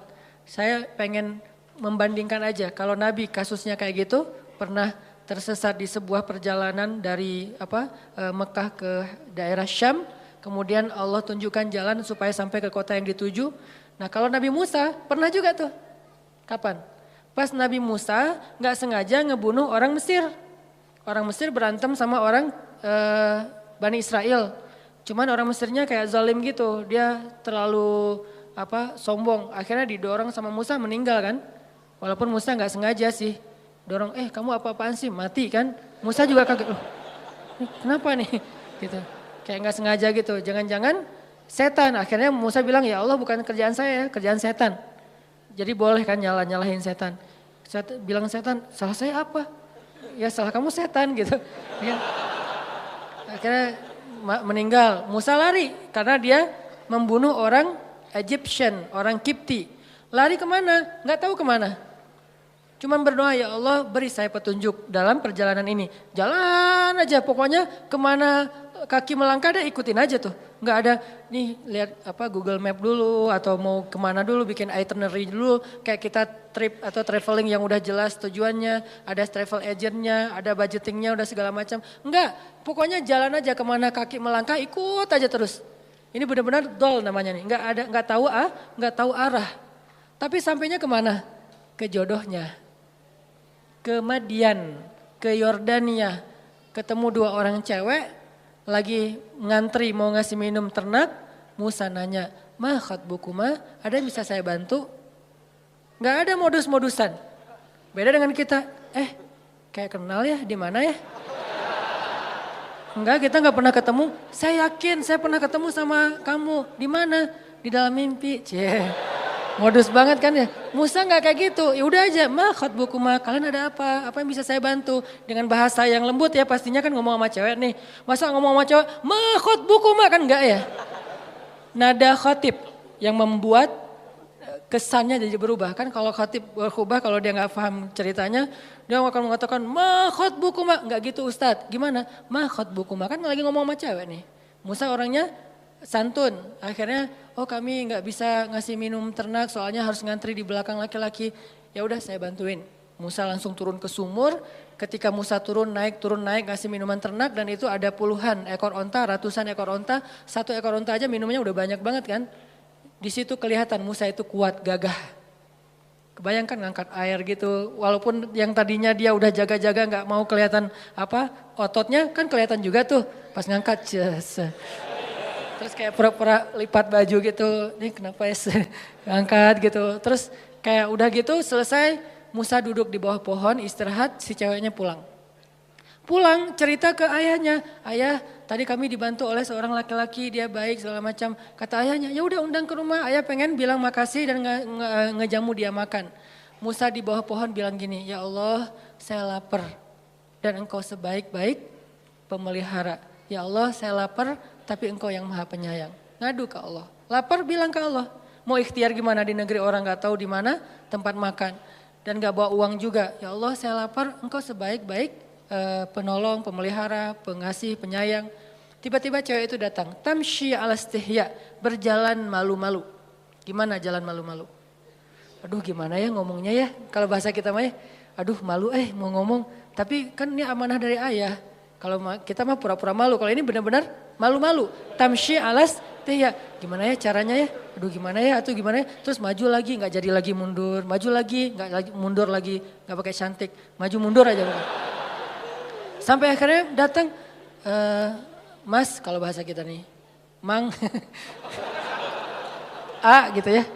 Saya pengen membandingkan aja. Kalau Nabi kasusnya kayak gitu. Pernah tersesat di sebuah perjalanan dari Mekah ke daerah Syam, kemudian Allah tunjukkan jalan supaya sampai ke kota yang dituju. Nah kalau Nabi Musa pernah juga tuh, kapan? Pas Nabi Musa nggak sengaja ngebunuh orang Mesir. Orang Mesir berantem sama orang Bani Israel. Cuman orang Mesirnya kayak zalim gitu, dia terlalu sombong. Akhirnya didorong sama Musa meninggal kan. Walaupun Musa nggak sengaja sih. Dorong, kamu apa-apaan sih, mati kan. Musa juga kaget, loh kenapa nih? Gitu. Kayak nggak sengaja gitu, jangan-jangan setan. Akhirnya Musa bilang, ya Allah bukan kerjaan saya, kerjaan setan. Jadi boleh kan nyalahin setan. Bilang setan, salah saya apa? Ya salah kamu setan gitu. Ya. Akhirnya meninggal. Musa lari karena dia membunuh orang Egyptian, orang Kipti. Lari kemana? Nggak tahu kemana. Cuman berdoa, ya Allah beri saya petunjuk dalam perjalanan ini. Jalan aja pokoknya kemana kaki melangkah deh ikutin aja tuh. Nggak ada nih lihat Google Map dulu atau mau kemana dulu bikin itinerary dulu. Kayak kita trip atau traveling yang udah jelas tujuannya. Ada travel agentnya, ada budgetingnya udah segala macam. Enggak, pokoknya jalan aja kemana kaki melangkah ikut aja terus. Ini benar-benar dol namanya nih. Nggak tahu arah. Tapi sampainya kemana? Ke jodohnya. Ke Madian, ke Yordania, ketemu 2 orang cewek, lagi ngantri mau ngasih minum ternak, Musa nanya, ma khatbukuma, ada yang bisa saya bantu? Gak ada modus-modusan, beda dengan kita, kayak kenal ya, di mana ya? Enggak, kita gak pernah ketemu, saya yakin saya pernah ketemu sama kamu, di mana? Di dalam mimpi, modus banget kan ya. Musa nggak kayak gitu. Ya udah aja, ma khatbukuma, kalian ada apa? Apa yang bisa saya bantu? Dengan bahasa yang lembut ya, pastinya kan ngomong sama cewek nih. Masa ngomong sama cewek, ma khatbukuma, kan enggak ya? Nada khatib yang membuat kesannya jadi berubah. Kan kalau khatib berubah, kalau dia nggak paham ceritanya, dia akan mengatakan ma khatbukuma, nggak gitu Ustadz. Gimana? Ma khatbukuma, kan lagi ngomong sama cewek nih. Musa orangnya santun, akhirnya kami nggak bisa ngasih minum ternak soalnya harus ngantri di belakang laki-laki. Ya udah saya bantuin. Musa langsung turun ke sumur. Ketika Musa turun naik ngasih minuman ternak dan itu ada puluhan ekor onta, ratusan ekor onta. 1 ekor onta aja minumnya udah banyak banget kan. Di situ kelihatan Musa itu kuat, gagah. Kebayangkan ngangkat air gitu, walaupun yang tadinya dia udah jaga-jaga nggak mau kelihatan ototnya kan kelihatan juga tuh pas ngangkat. Terus kayak pura-pura lipat baju gitu, ini kenapa ya angkat gitu. Terus kayak udah gitu selesai, Musa duduk di bawah pohon istirahat, si ceweknya pulang. Pulang cerita ke ayahnya, ayah tadi kami dibantu oleh seorang laki-laki, dia baik segala macam. Kata ayahnya, ya udah undang ke rumah, ayah pengen bilang makasih dan ngejamu dia makan. Musa di bawah pohon bilang gini, ya Allah saya lapar dan engkau sebaik-baik pemelihara. Ya Allah saya lapar tapi engkau yang maha penyayang. Ngadu ke Allah. Lapar bilang ke Allah. Mau ikhtiar gimana di negeri orang gak tahu di mana tempat makan. Dan gak bawa uang juga. Ya Allah saya lapar, engkau sebaik-baik penolong, pemelihara, pengasih, penyayang. Tiba-tiba cewek itu datang. Tamshi ala istihya, berjalan malu-malu. Gimana jalan malu-malu? Aduh gimana ya ngomongnya ya. Kalau bahasa kita mah ya, aduh malu mau ngomong. Tapi kan ini amanah dari ayah. Kalau kita mah pura-pura malu, kalau ini benar-benar malu-malu. Tamshi alas teh ya, gimana ya caranya ya? Aduh gimana ya, atau gimana ya? Terus maju lagi, nggak jadi lagi mundur, maju lagi, nggak lagi mundur lagi, nggak pakai cantik, maju mundur aja. Sampai akhirnya datang, Mas kalau bahasa kita nih, Mang, A gitu ya.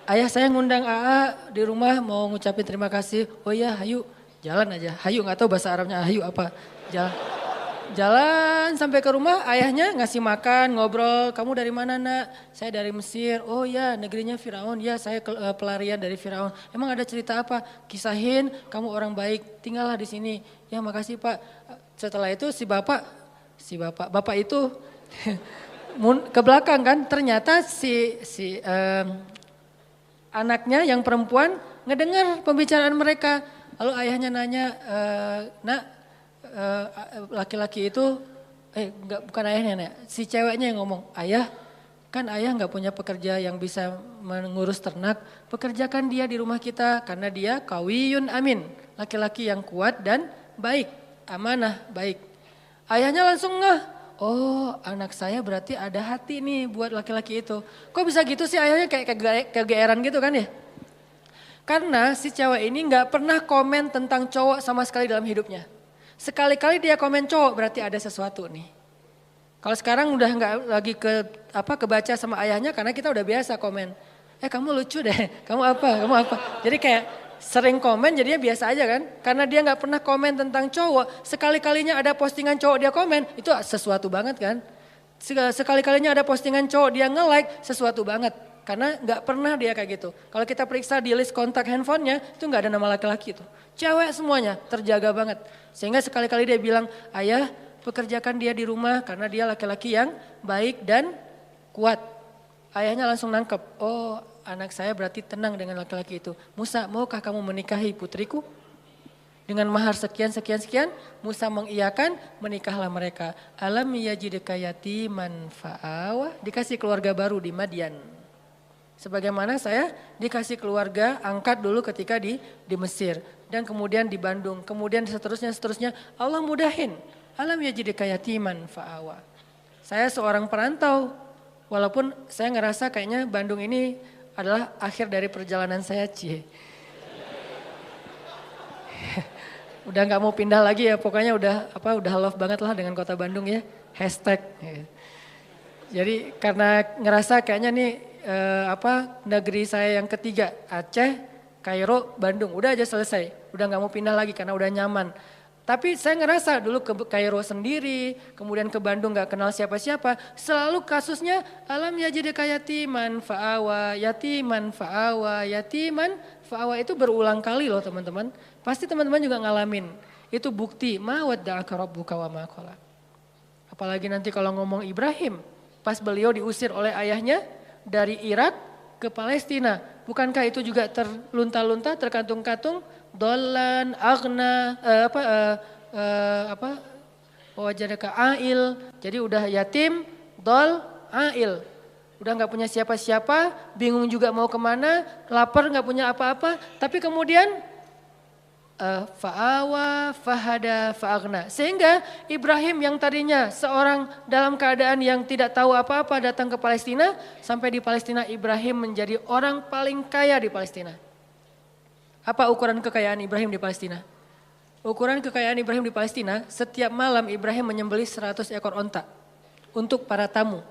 Ayah saya ngundang AA di rumah mau ngucapin terima kasih. Oh ya, hayu, jalan aja. Hayu nggak tahu bahasa Arabnya hayu apa. Jalan sampai ke rumah, ayahnya ngasih makan, ngobrol, kamu dari mana nak? Saya dari Mesir, oh ya negerinya Firaun, ya saya pelarian dari Firaun. Emang ada cerita apa? Kisahin, kamu orang baik, tinggallah di sini. Ya makasih Pak. Setelah itu si bapak itu ke belakang kan, ternyata si anaknya yang perempuan ngedengar pembicaraan mereka. Lalu ayahnya nanya, nak, laki-laki itu, bukan ayahnya, si ceweknya yang ngomong, ayah kan ayah nggak punya pekerja yang bisa mengurus ternak, pekerjakan dia di rumah kita karena dia kawiyun amin, laki-laki yang kuat dan baik, amanah baik. Ayahnya langsung oh anak saya berarti ada hati nih buat laki-laki itu. Kok bisa gitu sih ayahnya kayak kegeeran gitu kan ya? Karena si cewek ini nggak pernah komen tentang cowok sama sekali dalam hidupnya. Sekali-kali dia komen cowok berarti ada sesuatu nih. Kalau sekarang udah nggak lagi kebaca sama ayahnya karena kita udah biasa komen. Kamu lucu deh, kamu apa. Jadi kayak sering komen jadinya biasa aja kan. Karena dia nggak pernah komen tentang cowok. Sekali-kalinya ada postingan cowok dia komen, itu sesuatu banget kan. Sekali-kalinya ada postingan cowok dia nge-like, sesuatu banget. Karena nggak pernah dia kayak gitu. Kalau kita periksa di list kontak handphonenya, itu nggak ada nama laki-laki tuh. Cewek semuanya, terjaga banget. Sehingga sekali-kali dia bilang, ayah pekerjakan dia di rumah karena dia laki-laki yang baik dan kuat. Ayahnya langsung nangkep, oh anak saya berarti tenang dengan laki-laki itu. Musa, maukah kamu menikahi putriku? Dengan mahar sekian. Musa mengiyakan, menikahlah mereka. Alam yajidka yatiman fa'awa, dikasih keluarga baru di Madian. Sebagaimana saya dikasih keluarga angkat dulu ketika di Mesir. Dan kemudian di Bandung. Kemudian seterusnya. Allah mudahin. Alam yajidka yatiman fa'awa. Saya seorang perantau. Walaupun saya ngerasa kayaknya Bandung ini adalah akhir dari perjalanan saya. Udah gak mau pindah lagi ya. Pokoknya udah love banget lah dengan kota Bandung ya. Hashtag. Jadi karena ngerasa kayaknya nih negeri saya yang ketiga, Aceh, Kairo, Bandung, udah aja selesai, udah nggak mau pindah lagi karena udah nyaman. Tapi saya ngerasa dulu ke Kairo sendiri, kemudian ke Bandung nggak kenal siapa-siapa, selalu kasusnya alam yajidka yatiman fa'awa, yatiman fa'awa itu berulang kali loh teman-teman. Pasti teman-teman juga ngalamin. Itu bukti ma wadda'aka rabbuka wa ma qala. Apalagi nanti kalau ngomong Ibrahim, pas beliau diusir oleh ayahnya dari Irak ke Palestina. Bukankah itu juga terlunta-lunta, terkatung-katung, dolan, agna, wajadaka ail. Jadi udah yatim, dol, ail. Udah gak punya siapa-siapa, bingung juga mau kemana, lapar gak punya apa-apa. Tapi kemudian fa'awa, fahada, fa'agna. Sehingga Ibrahim yang tadinya seorang dalam keadaan yang tidak tahu apa-apa datang ke Palestina. Sampai di Palestina Ibrahim menjadi orang paling kaya di Palestina. Apa ukuran kekayaan Ibrahim di Palestina? Ukuran kekayaan Ibrahim di Palestina, setiap malam Ibrahim menyembelih 100 ekor onta untuk para tamu.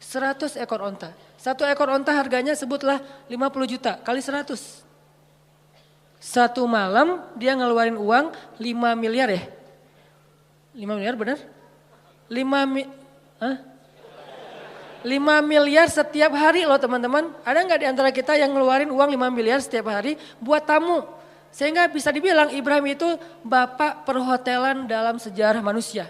100 ekor onta. Satu ekor onta harganya sebutlah 50 juta kali 100. Satu malam dia ngeluarin uang 5 miliar ya? 5 miliar benar? 5 miliar setiap hari loh teman-teman. Ada nggak di antara kita yang ngeluarin uang 5 miliar setiap hari buat tamu? Sehingga bisa dibilang Ibrahim itu bapak perhotelan dalam sejarah manusia.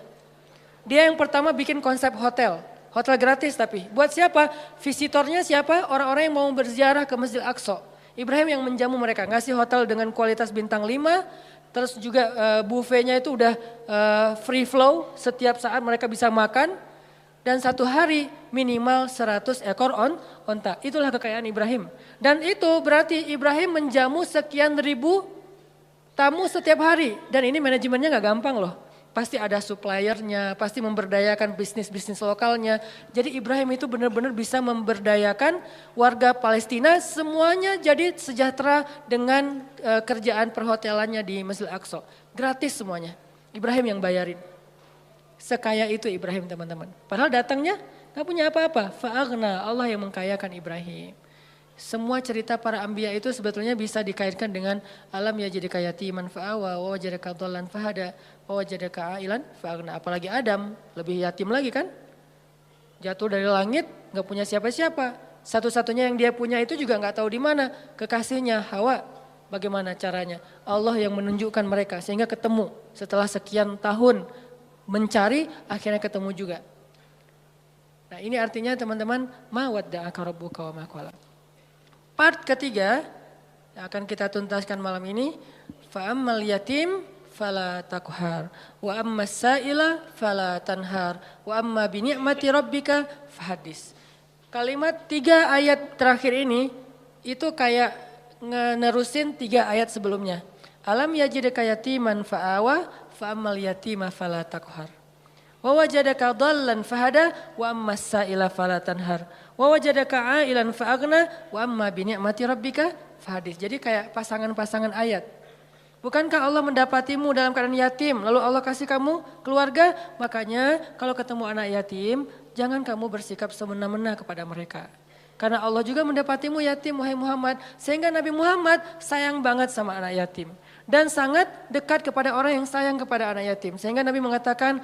Dia yang pertama bikin konsep hotel. Hotel gratis tapi. Buat siapa? Visitornya siapa? Orang-orang yang mau berziarah ke Masjid Aqsa. Ibrahim yang menjamu mereka, ngasih hotel dengan kualitas bintang 5, terus juga buffetnya itu udah free flow, setiap saat mereka bisa makan, dan satu hari minimal 100 ekor onta. Itulah kekayaan Ibrahim. Dan itu berarti Ibrahim menjamu sekian ribu tamu setiap hari, dan ini manajemennya gak gampang loh. Pasti ada suppliernya, pasti memberdayakan bisnis-bisnis lokalnya. Jadi Ibrahim itu benar-benar bisa memberdayakan warga Palestina semuanya jadi sejahtera dengan kerjaan perhotelannya di Masjid Aqsa. Gratis semuanya, Ibrahim yang bayarin. Sekaya itu Ibrahim teman-teman. Padahal datangnya gak punya apa-apa. Fa'agna, Allah yang mengkayakan Ibrahim. Semua cerita para anbiya itu sebetulnya bisa dikaitkan dengan alam yajidka yatiman fa'awa wa wajadaka dhallan fahada wa wajadaka ailan fa'agna. Apalagi Adam, lebih yatim lagi kan? Jatuh dari langit, gak punya siapa-siapa. Satu-satunya yang dia punya itu juga gak tahu di mana. Kekasihnya Hawa, bagaimana caranya? Allah yang menunjukkan mereka sehingga ketemu setelah sekian tahun mencari akhirnya ketemu juga. Nah ini artinya teman-teman ma wadda'aka rabbuka wa ma qala. Part ketiga yang akan kita tuntaskan malam ini, fa'ammal yatim fala taqhar wa ammas sa'ila fala tanhar wa amma bi ni'mati rabbika fahaddis. Kalimat 3 ayat terakhir ini itu kayak nerusin 3 ayat sebelumnya. Alam yajidka yatiman fa'awa fa'ammal yatima fala taqhar. Wa wajadaka dhallan fahada wa ammas sa'ila fala tanhar. Wa wajadaka ailan fa'agna wa amma bi ni'mati rabbika fahaddis. Jadi kayak pasangan-pasangan ayat. Bukankah Allah mendapatimu dalam keadaan yatim, lalu Allah kasih kamu keluarga? Makanya kalau ketemu anak yatim, jangan kamu bersikap semena-mena kepada mereka. Karena Allah juga mendapatimu yatim wahai Muhammad. Sehingga Nabi Muhammad sayang banget sama anak yatim. Dan sangat dekat kepada orang yang sayang kepada anak yatim. Sehingga Nabi mengatakan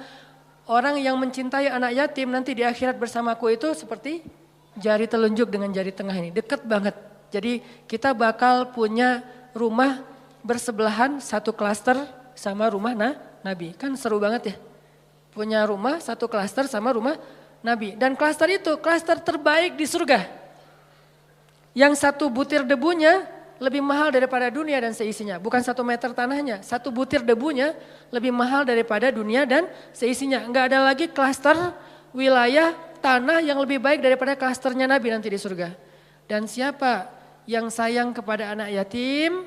orang yang mencintai anak yatim nanti di akhirat bersamaku itu seperti jari telunjuk dengan jari tengah ini. Dekat banget. Jadi kita bakal punya rumah bersebelahan satu klaster sama rumah Nabi. Kan seru banget ya. Punya rumah satu klaster sama rumah Nabi. Dan klaster itu klaster terbaik di surga. Yang satu butir debunya lebih mahal daripada dunia dan seisinya. Bukan 1 meter tanahnya, satu butir debunya lebih mahal daripada dunia dan seisinya. Enggak ada lagi klaster wilayah tanah yang lebih baik daripada klasternya Nabi nanti di surga. Dan siapa yang sayang kepada anak yatim,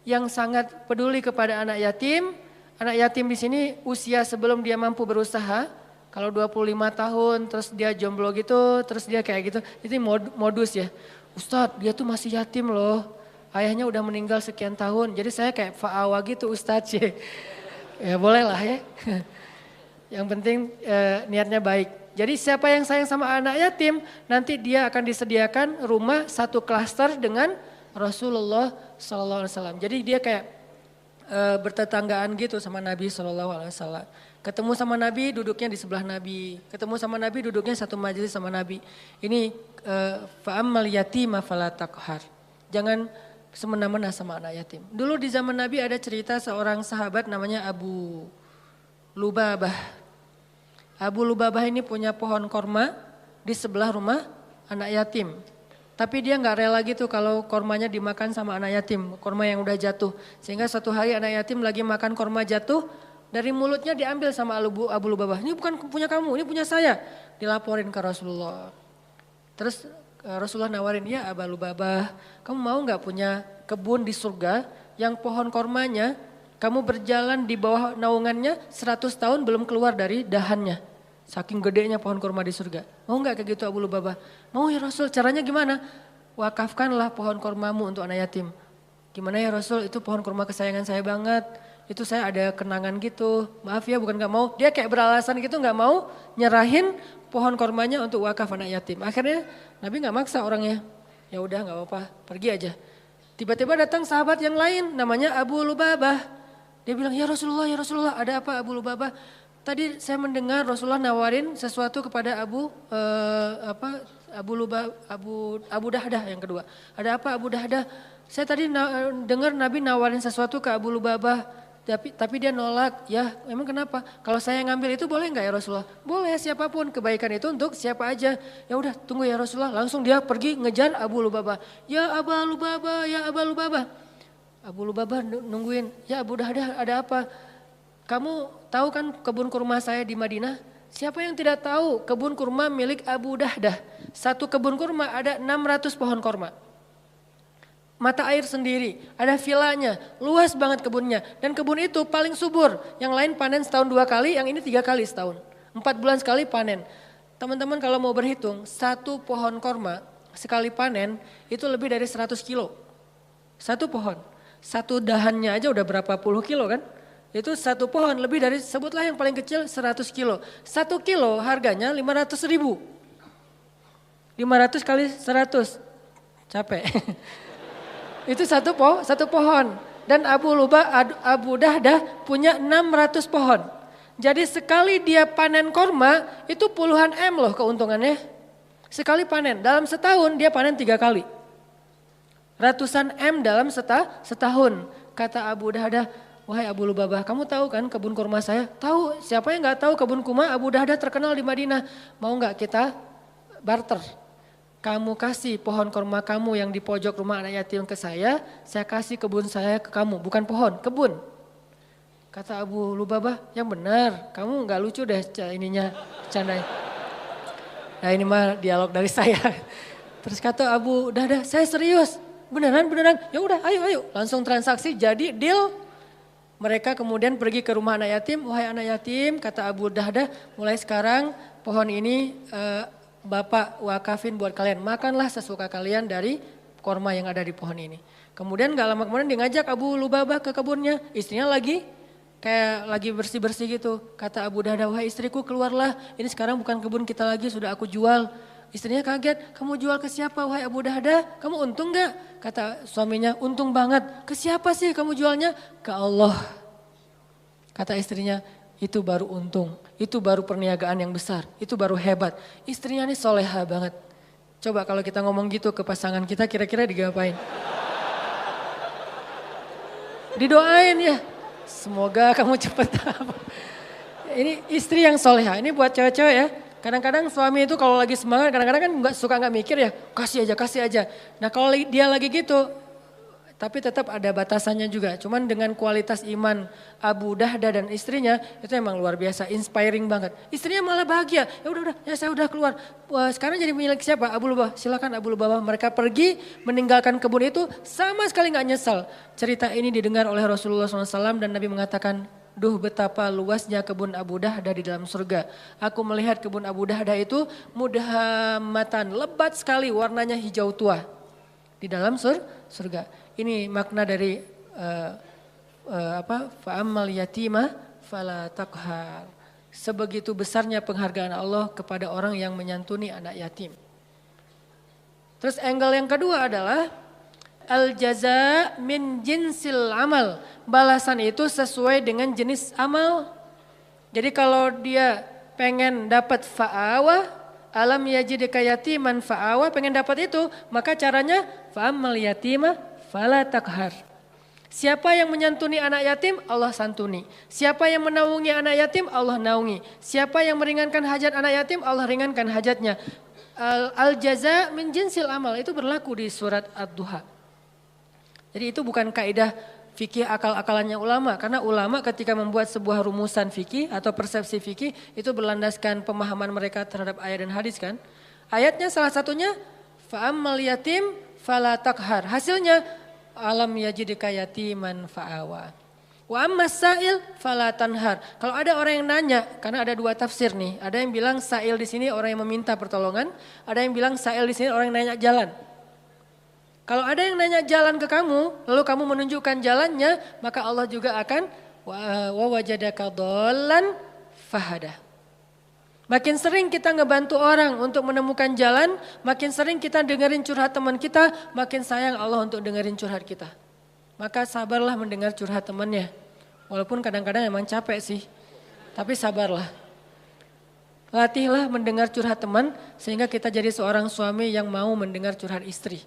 yang sangat peduli kepada anak yatim di sini usia sebelum dia mampu berusaha, kalau 25 tahun terus dia jomblo gitu, terus dia kayak gitu, itu modus ya. Ustadz dia tuh masih yatim loh, ayahnya udah meninggal sekian tahun, jadi saya kayak fa'awa gitu Ustadz ya. Ya boleh lah ya, yang penting niatnya baik. Jadi siapa yang sayang sama anak yatim, nanti dia akan disediakan rumah satu klaster dengan Rasulullah SAW. Jadi dia kayak bertetanggaan gitu sama Nabi SAW. Ketemu sama Nabi duduknya di sebelah Nabi. Ketemu sama Nabi duduknya satu majelis sama Nabi. Ini fa'ammal yatima fala taqhar. Jangan semena-mena sama anak yatim. Dulu di zaman Nabi ada cerita seorang sahabat namanya Abu Lubabah. Abu Lubabah ini punya pohon korma di sebelah rumah anak yatim. Tapi dia nggak rela gitu kalau kormanya dimakan sama anak yatim, korma yang udah jatuh. Sehingga suatu hari anak yatim lagi makan korma jatuh, dari mulutnya diambil sama Abu Lubabah. Ini bukan punya kamu, ini punya saya. Dilaporin ke Rasulullah. Terus Rasulullah nawarin, ya Abu Lubabah, kamu mau nggak punya kebun di surga yang pohon kormanya, kamu berjalan di bawah naungannya 100 tahun belum keluar dari dahannya. Saking gedenya pohon kurma di surga. Mau nggak kayak gitu Abu Lubabah? Mau ya Rasul, caranya gimana? Wakafkanlah pohon kurmamu untuk anak yatim. Gimana ya Rasul, itu pohon kurma kesayangan saya banget. Itu saya ada kenangan gitu. Maaf ya bukan nggak mau. Dia kayak beralasan gitu nggak mau nyerahin pohon kurmanya untuk wakaf anak yatim. Akhirnya Nabi nggak maksa orangnya. Ya udah nggak apa-apa, pergi aja. Tiba-tiba datang sahabat yang lain namanya Abu Lubabah. Dia bilang, ya Rasulullah, ada apa Abu Lubabah? Tadi saya mendengar Rasulullah nawarin sesuatu kepada Abu Dahdah yang kedua. Ada apa Abu Dahdah? Saya tadi dengar Nabi nawarin sesuatu ke Abu Lubabah, tapi dia nolak. Ya, emang kenapa? Kalau saya ngambil itu boleh nggak ya Rasulullah? Boleh, siapapun, kebaikan itu untuk siapa aja. Ya udah, tunggu ya Rasulullah. Langsung dia pergi ngejar Abu Lubabah. Ya Abu Lubabah, ya Abu Lubabah. Abu Lubabah nungguin. Ya Abu Dahdah, ada apa? Kamu tahu kan kebun kurma saya di Madinah? Siapa yang tidak tahu kebun kurma milik Abu Dahdah? Satu kebun kurma ada 600 pohon kurma. Mata air sendiri, ada vilanya, luas banget kebunnya. Dan kebun itu paling subur. Yang lain panen setahun 2 kali, yang ini 3 kali setahun. 4 bulan sekali panen. Teman-teman kalau mau berhitung, satu pohon kurma sekali panen itu lebih dari 100 kilo. Satu pohon, satu dahannya aja udah berapa puluh kilo kan? Itu satu pohon lebih dari, sebutlah yang paling kecil 100 kilo. 1 kilo harganya 500.000. 500 kali 100, capek. Itu satu pohon. Dan Abu Dahdah punya 600 pohon. Jadi sekali dia panen korma itu puluhan M loh keuntungannya. Sekali panen, dalam setahun dia panen 3 kali. Ratusan M dalam setahun. Kata Abu Dahdah, wahai Abu Lubabah, kamu tahu kan kebun kurma saya? Tahu, siapa yang gak tahu kebun kurma Abu Dahdah terkenal di Madinah. Mau gak kita barter? Kamu kasih pohon kurma kamu yang di pojok rumah anak yatim ke saya kasih kebun saya ke kamu, bukan pohon, kebun. Kata Abu Lubabah, yang benar, kamu gak lucu deh ininya, bercandanya. Nah ini mah dialog dari saya. Terus kata Abu Dahdah, saya serius, beneran, ya udah ayo, langsung transaksi jadi deal. Mereka kemudian pergi ke rumah anak yatim, wahai anak yatim, kata Abu Dahdah, mulai sekarang pohon ini Bapak wakafin buat kalian, makanlah sesuka kalian dari korma yang ada di pohon ini. Kemudian gak lama kemudian dia ngajak Abu Lubabah ke kebunnya, istrinya lagi bersih-bersih gitu. Kata Abu Dahdah, wahai istriku keluarlah, ini sekarang bukan kebun kita lagi, sudah aku jual. Istrinya kaget, kamu jual ke siapa wahai Abu Dahda? Kamu untung gak? Kata suaminya, untung banget. Ke siapa sih kamu jualnya? Ke Allah. Kata istrinya, itu baru untung. Itu baru perniagaan yang besar. Itu baru hebat. Istrinya ini soleha banget. Coba kalau kita ngomong gitu ke pasangan kita, kira-kira digapain? Didoain ya. Semoga kamu cepat. Ini istri yang soleha. Ini buat cewek-cewek ya. Kadang-kadang suami itu kalau lagi semangat, kadang-kadang kan nggak mikir ya, kasih aja. Nah kalau dia lagi gitu, tapi tetap ada batasannya juga. Cuman dengan kualitas iman Abu Dahda dan istrinya itu emang luar biasa, inspiring banget. Istrinya malah bahagia, ya saya udah keluar. Wah, sekarang jadi milik siapa? Abu Lubabah, silakan Abu Lubabah. Mereka pergi meninggalkan kebun itu sama sekali nggak nyesal. Cerita ini didengar oleh Rasulullah SAW dan Nabi mengatakan, duh betapa luasnya kebun Abu Dahda di dalam surga. Aku melihat kebun Abu Dahda itu mudhammatan, lebat sekali warnanya hijau tua di dalam surga. Ini makna dari fa'ammal yatimah fala taqhar. Sebegitu besarnya penghargaan Allah kepada orang yang menyantuni anak yatim. Terus angle yang kedua adalah al-jaza min jinsil amal. Balasan itu sesuai dengan jenis amal. Jadi kalau dia pengen dapat fa'awa, alam yajidka yatiman fa'awa, pengen dapat itu, maka caranya fa'ammal yatimah fala taqhar. Siapa yang menyantuni anak yatim, Allah santuni. Siapa yang menaungi anak yatim, Allah naungi. Siapa yang meringankan hajat anak yatim, Allah ringankan hajatnya. Al-jaza min jinsil amal, itu berlaku di surat Ad-Duha. Jadi itu bukan kaidah fikih akal-akalannya ulama. Karena ulama ketika membuat sebuah rumusan fikih atau persepsi fikih itu berlandaskan pemahaman mereka terhadap ayat dan hadis kan. Ayatnya salah satunya fa'ammal yatim fala taqhar. Hasilnya alam yajidka yatiman fa'awa. Wa ammas sa'il fala tanhar. Kalau ada orang yang nanya, karena ada dua tafsir nih. Ada yang bilang sa'il di sini orang yang meminta pertolongan, ada yang bilang sa'il di sini orang yang nanya jalan. Kalau ada yang nanya jalan ke kamu, lalu kamu menunjukkan jalannya, maka Allah juga akan wa wajadaka dhallan fahada. Makin sering kita ngebantu orang untuk menemukan jalan, makin sering kita dengerin curhat teman kita, makin sayang Allah untuk dengerin curhat kita. Maka sabarlah mendengar curhat temannya. Walaupun kadang-kadang emang capek sih, tapi sabarlah. Latihlah mendengar curhat teman sehingga kita jadi seorang suami yang mau mendengar curhat istri.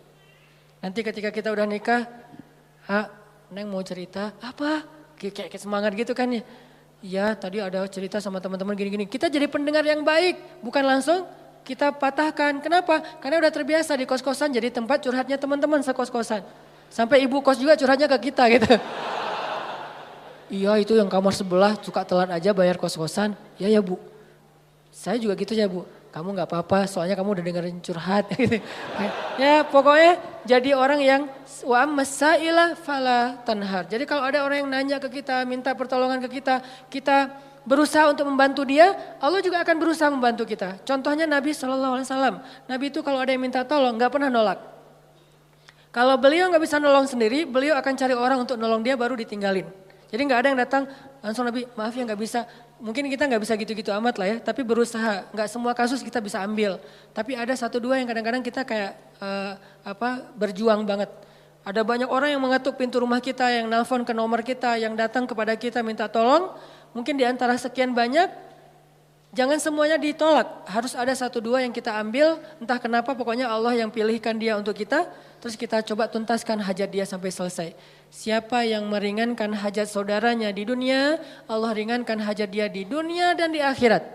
Nanti ketika kita udah nikah, Neng mau cerita, apa? Kayak semangat gitu kan ya. Iya tadi ada cerita sama teman-teman gini-gini. Kita jadi pendengar yang baik, bukan langsung kita patahkan. Kenapa? Karena udah terbiasa di kos-kosan jadi tempat curhatnya teman-teman sekos-kosan. Sampai ibu kos juga curhatnya ke kita gitu. Iya itu yang kamar sebelah suka telat aja bayar kos-kosan. Ya bu, saya juga gitu ya bu. Kamu gak apa-apa soalnya kamu udah dengerin curhat. Ya pokoknya jadi orang yang wa ammasailah fala tanhar. Jadi kalau ada orang yang nanya ke kita, minta pertolongan ke kita berusaha untuk membantu dia, Allah juga akan berusaha membantu kita. Contohnya Nabi SAW. Nabi itu kalau ada yang minta tolong gak pernah nolak. Kalau beliau gak bisa nolong sendiri, beliau akan cari orang untuk nolong dia baru ditinggalin. Jadi gak ada yang datang langsung Nabi maaf ya gak bisa. Mungkin kita nggak bisa gitu-gitu amat lah ya, tapi berusaha. Nggak semua kasus kita bisa ambil. Tapi ada satu dua yang kadang-kadang kita kayak berjuang banget. Ada banyak orang yang mengetuk pintu rumah kita, yang nelpon ke nomor kita, yang datang kepada kita minta tolong. Mungkin di antara sekian banyak, jangan semuanya ditolak. Harus ada satu dua yang kita ambil, entah kenapa pokoknya Allah yang pilihkan dia untuk kita. Terus kita coba tuntaskan hajat dia sampai selesai. Siapa yang meringankan hajat saudaranya di dunia, Allah ringankan hajat dia di dunia dan di akhirat.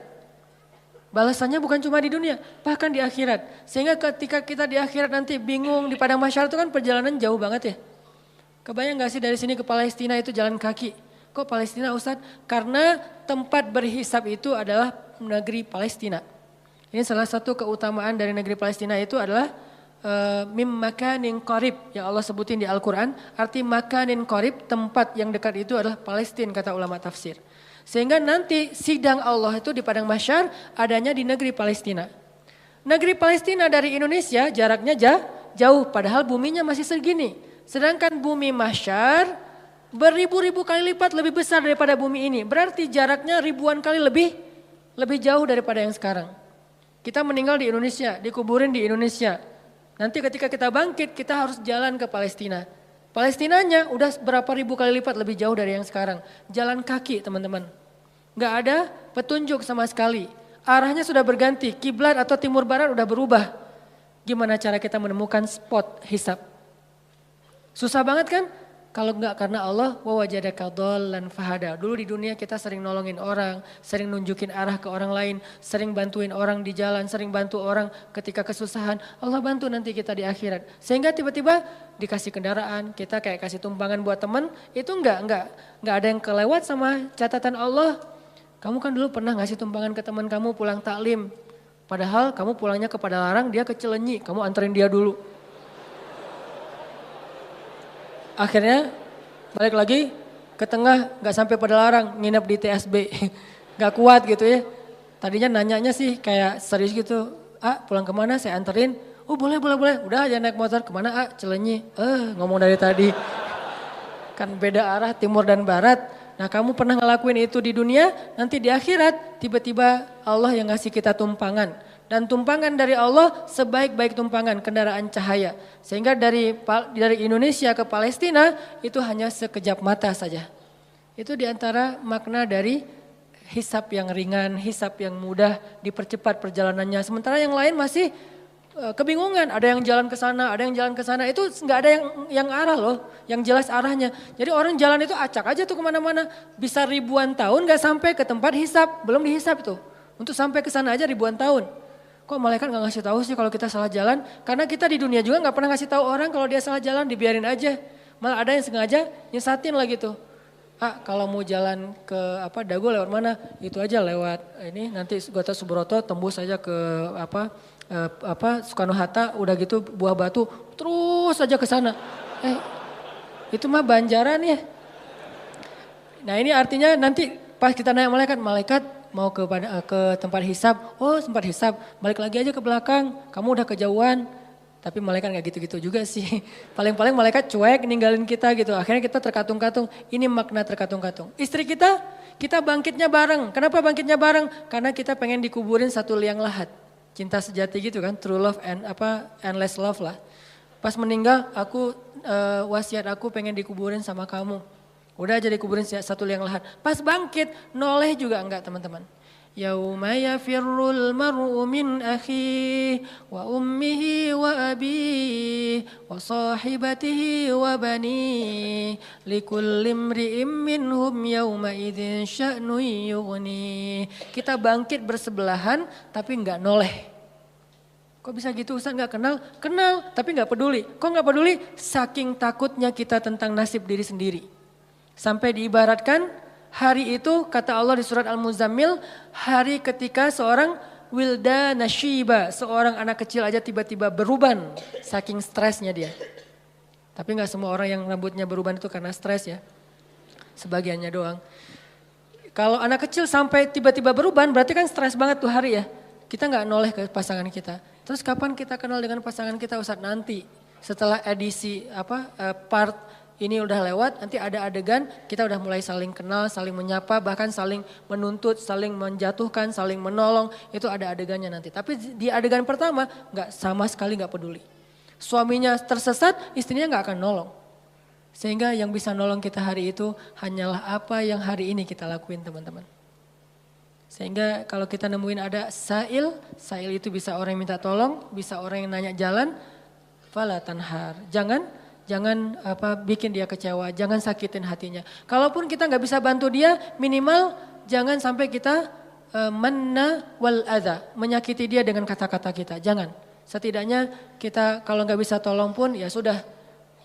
Balasannya bukan cuma di dunia, bahkan di akhirat. Sehingga ketika kita di akhirat nanti bingung di padang mahsyar itu kan perjalanan jauh banget ya. Kebayang gak sih dari sini ke Palestina itu jalan kaki? Kok Palestina Ustadz? Karena tempat berhisab itu adalah negeri Palestina. Ini salah satu keutamaan dari negeri Palestina itu adalah mim makanin qarib yang Allah sebutin di Al-Quran. Arti makanin qarib, tempat yang dekat itu adalah Palestina kata ulama tafsir. Sehingga nanti sidang Allah itu di padang mahsyar adanya di negeri Palestina. Negeri Palestina dari Indonesia jaraknya jauh padahal buminya masih segini. Sedangkan bumi mahsyar beribu-ribu kali lipat lebih besar daripada bumi ini. Berarti jaraknya ribuan kali lebih jauh daripada yang sekarang. Kita meninggal di Indonesia, dikuburin di Indonesia. Nanti ketika kita bangkit, kita harus jalan ke Palestina. Palestinanya udah berapa ribu kali lipat lebih jauh dari yang sekarang. Jalan kaki teman-teman. Gak ada petunjuk sama sekali. Arahnya sudah berganti, kiblat atau timur barat udah berubah. Gimana cara kita menemukan spot hisab? Susah banget kan? Kalau enggak karena Allah, wa wajadaka dhallan fahada. Dulu di dunia kita sering nolongin orang, sering nunjukin arah ke orang lain, sering bantuin orang di jalan, sering bantu orang ketika kesusahan. Allah bantu nanti kita di akhirat. Sehingga tiba-tiba dikasih kendaraan, kita kayak kasih tumpangan buat teman, itu enggak ada yang kelewat sama catatan Allah. Kamu kan dulu pernah ngasih tumpangan ke teman kamu pulang taklim. Padahal kamu pulangnya ke Padalarang, dia ke Cilenyi, kamu anterin dia dulu. Akhirnya balik lagi ke tengah, gak sampai Padalarang, nginep di TSB. Gak kuat gitu ya. Tadinya nanyanya sih kayak serius gitu. Pulang kemana saya anterin. Oh boleh. Udah aja naik motor kemana Cilenyi. Ngomong dari tadi. Kan beda arah timur dan barat. Nah kamu pernah ngelakuin itu di dunia, nanti di akhirat tiba-tiba Allah yang ngasih kita tumpangan. Dan tumpangan dari Allah sebaik-baik tumpangan kendaraan cahaya. Sehingga dari Indonesia ke Palestina itu hanya sekejap mata saja. Itu diantara makna dari hisab yang ringan, hisab yang mudah, dipercepat perjalanannya. Sementara yang lain masih kebingungan, ada yang jalan ke sana, ada yang jalan ke sana. Itu nggak ada yang arah loh, yang jelas arahnya. Jadi orang jalan itu acak aja tuh kemana-mana. Bisa ribuan tahun nggak sampai ke tempat hisab, belum dihisab tuh. Untuk sampai ke sana aja ribuan tahun. Kok malaikat gak ngasih tahu sih kalau kita salah jalan? Karena kita di dunia juga gak pernah ngasih tahu orang kalau dia salah jalan, dibiarin aja. Malah ada yang sengaja nyesatin lah gitu. Kalau mau jalan ke Dago lewat mana? Itu aja lewat ini nanti Gatot Subroto tembus aja ke Soekarno Hatta, udah gitu Buah Batu, terus aja ke sana. Itu mah Banjaran ya. Nah ini artinya nanti pas kita nanya malaikat mau ke tempat hisab, tempat hisab, balik lagi aja ke belakang, kamu udah kejauhan. Tapi malaikat gak gitu-gitu juga sih. Paling-paling malaikat cuek ninggalin kita gitu, akhirnya kita terkatung-katung. Ini makna terkatung-katung. Istri kita bangkitnya bareng. Kenapa bangkitnya bareng? Karena kita pengen dikuburin satu liang lahat. Cinta sejati gitu kan, true love and endless love lah. Pas meninggal wasiat aku pengen dikuburin sama kamu. Udah aja dikuburin satu liang lahat. Pas bangkit, noleh juga enggak teman-teman. Yauma yafirrul mar'u min akhihi wa ummihi wa abihi wa sahibatihi wa banihi likulli imri'im minhum yauma idzin sya'nun yughni. Kita bangkit bersebelahan tapi enggak noleh. Kok bisa gitu Ustaz enggak kenal? Kenal tapi enggak peduli. Kok enggak peduli? Saking takutnya kita tentang nasib diri sendiri. Sampai diibaratkan hari itu kata Allah di surat Al-Muzammil, hari ketika seorang wildana syiba, seorang anak kecil aja tiba-tiba beruban saking stresnya dia. Tapi gak semua orang yang rambutnya beruban itu karena stres ya, sebagiannya doang. Kalau anak kecil sampai tiba-tiba beruban berarti kan stres banget tuh hari ya. Kita gak noleh ke pasangan kita. Terus kapan kita kenal dengan pasangan kita Ustaz? Nanti setelah edisi part ini udah lewat, nanti ada adegan kita udah mulai saling kenal, saling menyapa, bahkan saling menuntut, saling menjatuhkan, saling menolong. Itu ada adegannya nanti. Tapi di adegan pertama sama sekali gak peduli. Suaminya tersesat, istrinya gak akan nolong. Sehingga yang bisa nolong kita hari itu hanyalah apa yang hari ini kita lakuin teman-teman. Sehingga kalau kita nemuin ada sa'il itu bisa orang yang minta tolong, bisa orang yang nanya jalan, fala tanhar. Jangan bikin dia kecewa, jangan sakitin hatinya. Kalaupun kita nggak bisa bantu dia, minimal jangan sampai kita manna wal adha, menyakiti dia dengan kata-kata kita. Jangan. Setidaknya kita kalau nggak bisa tolong pun ya sudah,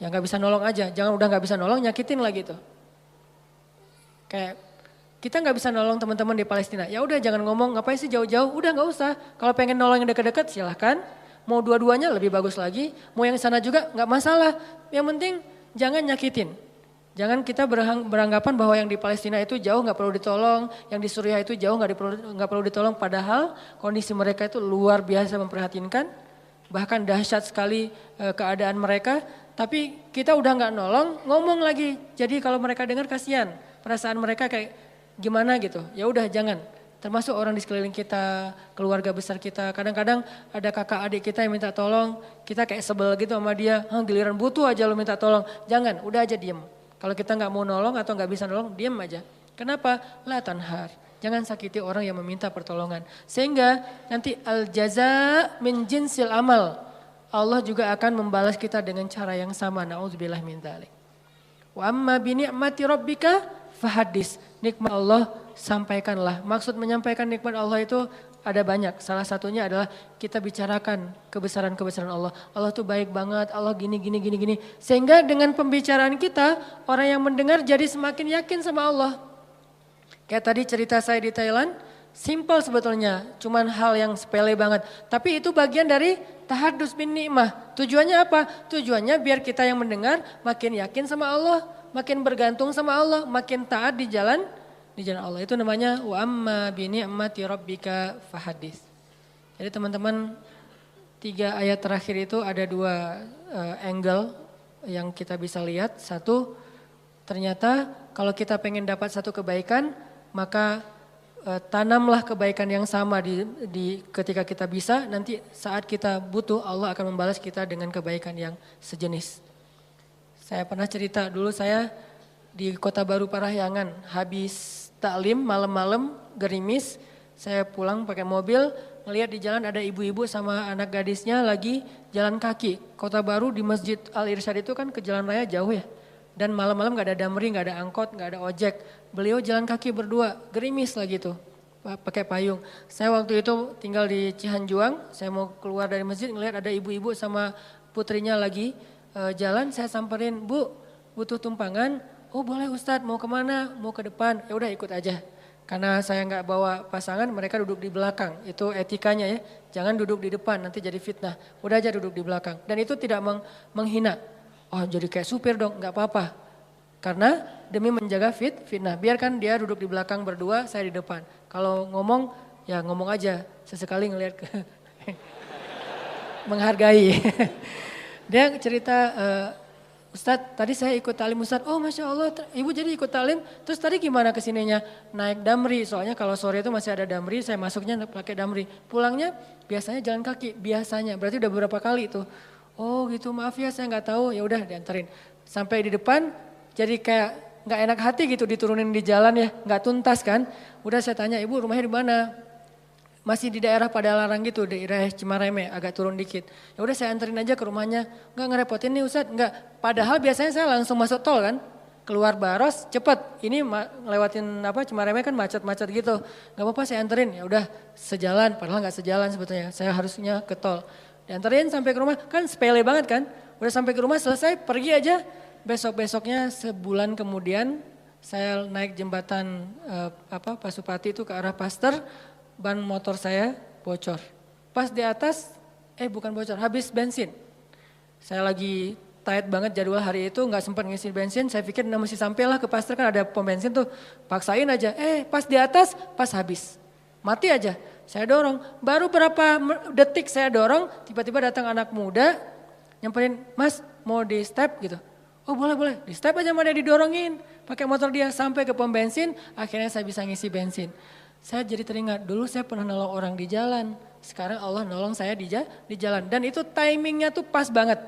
ya nggak bisa nolong aja. Jangan udah nggak bisa nolong, nyakitin lah gitu. Kayak kita nggak bisa nolong teman-teman di Palestina. Ya udah jangan ngomong ngapain sih jauh-jauh. Udah nggak usah. Kalau pengen nolong yang dekat-dekat silahkan. Mau dua-duanya lebih bagus lagi, mau yang sana juga nggak masalah. Yang penting jangan nyakitin. Jangan kita beranggapan bahwa yang di Palestina itu jauh nggak perlu ditolong, yang di Suriah itu jauh nggak perlu ditolong. Padahal kondisi mereka itu luar biasa memprihatinkan, bahkan dahsyat sekali keadaan mereka. Tapi kita udah nggak nolong, ngomong lagi. Jadi kalau mereka dengar kasihan, perasaan mereka kayak gimana gitu. Ya udah jangan. termasuk orang di sekeliling kita, keluarga besar kita. Kadang-kadang ada kakak adik kita yang minta tolong, kita kayak sebel gitu sama dia, giliran butuh aja lo minta tolong. Jangan, udah aja diem. Kalau kita nggak mau nolong atau nggak bisa nolong, diem aja. Kenapa? La tanhar. Jangan sakiti orang yang meminta pertolongan. Sehingga nanti al-jaza min jinsil amal. Allah juga akan membalas kita dengan cara yang sama. Na'udzubillah min dzalik. Wa amma bi ni'mati rabbika fahadis. Nikmat Allah sampaikanlah. Maksud menyampaikan nikmat Allah itu ada banyak. Salah satunya adalah kita bicarakan kebesaran-kebesaran Allah. Allah tuh baik banget, Allah gini. Sehingga dengan pembicaraan kita, orang yang mendengar jadi semakin yakin sama Allah. Kayak tadi cerita saya di Thailand, simple sebetulnya, cuman hal yang sepele banget. Tapi itu bagian dari tahadus bin ni'mah. Tujuannya apa? Tujuannya biar kita yang mendengar makin yakin sama Allah, makin bergantung sama Allah, makin taat di jalan Allah. Itu namanya wa amma bi ni'mati rabbika fahadis. Jadi teman-teman, 3 ayat terakhir itu ada 2 angle yang kita bisa lihat. Satu, ternyata kalau kita pengen dapat satu kebaikan, maka tanamlah kebaikan yang sama di ketika kita bisa, nanti saat kita butuh Allah akan membalas kita dengan kebaikan yang sejenis. Saya pernah cerita dulu saya di Kota Baru Parahyangan, habis taklim malam-malam gerimis, saya pulang pakai mobil, ngelihat di jalan ada ibu-ibu sama anak gadisnya lagi jalan kaki. Kota Baru di Masjid Al-Irsyad itu kan ke jalan raya jauh ya. Dan malam-malam gak ada damri, gak ada angkot, gak ada ojek. Beliau jalan kaki berdua, gerimis lah gitu, pakai payung. Saya waktu itu tinggal di Cihanjuang, saya mau keluar dari masjid ngelihat ada ibu-ibu sama putrinya lagi jalan. Saya samperin, Bu, butuh tumpangan? Oh boleh Ustadz, mau kemana? Mau ke depan? Ya udah ikut aja. Karena saya gak bawa pasangan, mereka duduk di belakang. Itu etikanya ya, jangan duduk di depan, nanti jadi fitnah. Udah aja duduk di belakang. Dan itu tidak menghina. Oh jadi kayak supir dong, gak apa-apa. Karena demi menjaga fitnah, biarkan dia duduk di belakang berdua, saya di depan. Kalau ngomong, ya ngomong aja, sesekali ngelihat ke menghargai. Dia cerita, Ustadz tadi saya ikut talim Ustadz, oh Masya Allah Ibu jadi ikut talim, terus tadi gimana kesininya? Naik damri, soalnya kalau sore itu masih ada damri, saya masuknya pakai damri. Pulangnya biasanya jalan kaki, biasanya, berarti udah beberapa kali itu. Oh gitu, maaf ya saya nggak tahu, ya udah dianterin. Sampai di depan, jadi kayak nggak enak hati gitu diturunin di jalan ya, nggak tuntas kan. Udah saya tanya, Ibu rumahnya di mana? Masih di daerah Padalarang gitu, daerah Cimareme, agak turun dikit. Ya udah saya anterin aja ke rumahnya. Nggak ngerepotin nih Ustadz, nggak. Padahal biasanya saya langsung masuk tol kan, keluar Baros cepet. Ini ngelewatin Cimareme kan macet-macet gitu. Nggak apa-apa saya anterin, ya udah sejalan. Padahal nggak sejalan sebetulnya, saya harusnya ke tol. Dianterin sampai ke rumah, kan sepele banget kan. Udah sampai ke rumah selesai, pergi aja. Besok-besoknya sebulan kemudian saya naik jembatan Pasupati itu ke arah Paster, ban motor saya bocor. Pas di atas, bukan bocor, habis bensin. Saya lagi tight banget jadwal hari itu, nggak sempat ngisi bensin. Saya pikir mesti sampailah ke Paster, kan ada pom bensin tuh, paksain aja. Pas di atas, pas habis, mati aja. Saya dorong, baru berapa detik saya dorong, tiba-tiba datang anak muda, nyamperin, Mas mau di step gitu. Oh boleh, di step aja mana didorongin, pakai motor dia sampai ke pom bensin, akhirnya saya bisa ngisi bensin. Saya jadi teringat, dulu saya pernah nolong orang di jalan, sekarang Allah nolong saya di jalan. Dan itu timingnya tuh pas banget.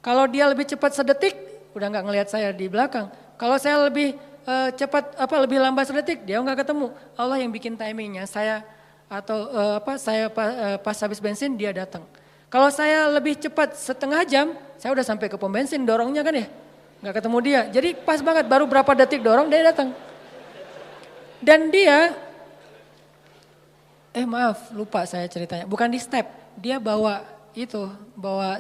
Kalau dia lebih cepat sedetik, udah gak ngelihat saya di belakang. Kalau saya lebih cepat, lebih lambat sedetik, dia gak ketemu. Allah yang bikin timingnya, saya pas habis bensin dia datang. Kalau saya lebih cepat setengah jam, saya udah sampai ke pom bensin dorongnya kan ya. Gak ketemu dia, jadi pas banget baru berapa detik dorong dia datang. Dan dia, maaf lupa saya ceritanya, bukan di step. Dia bawa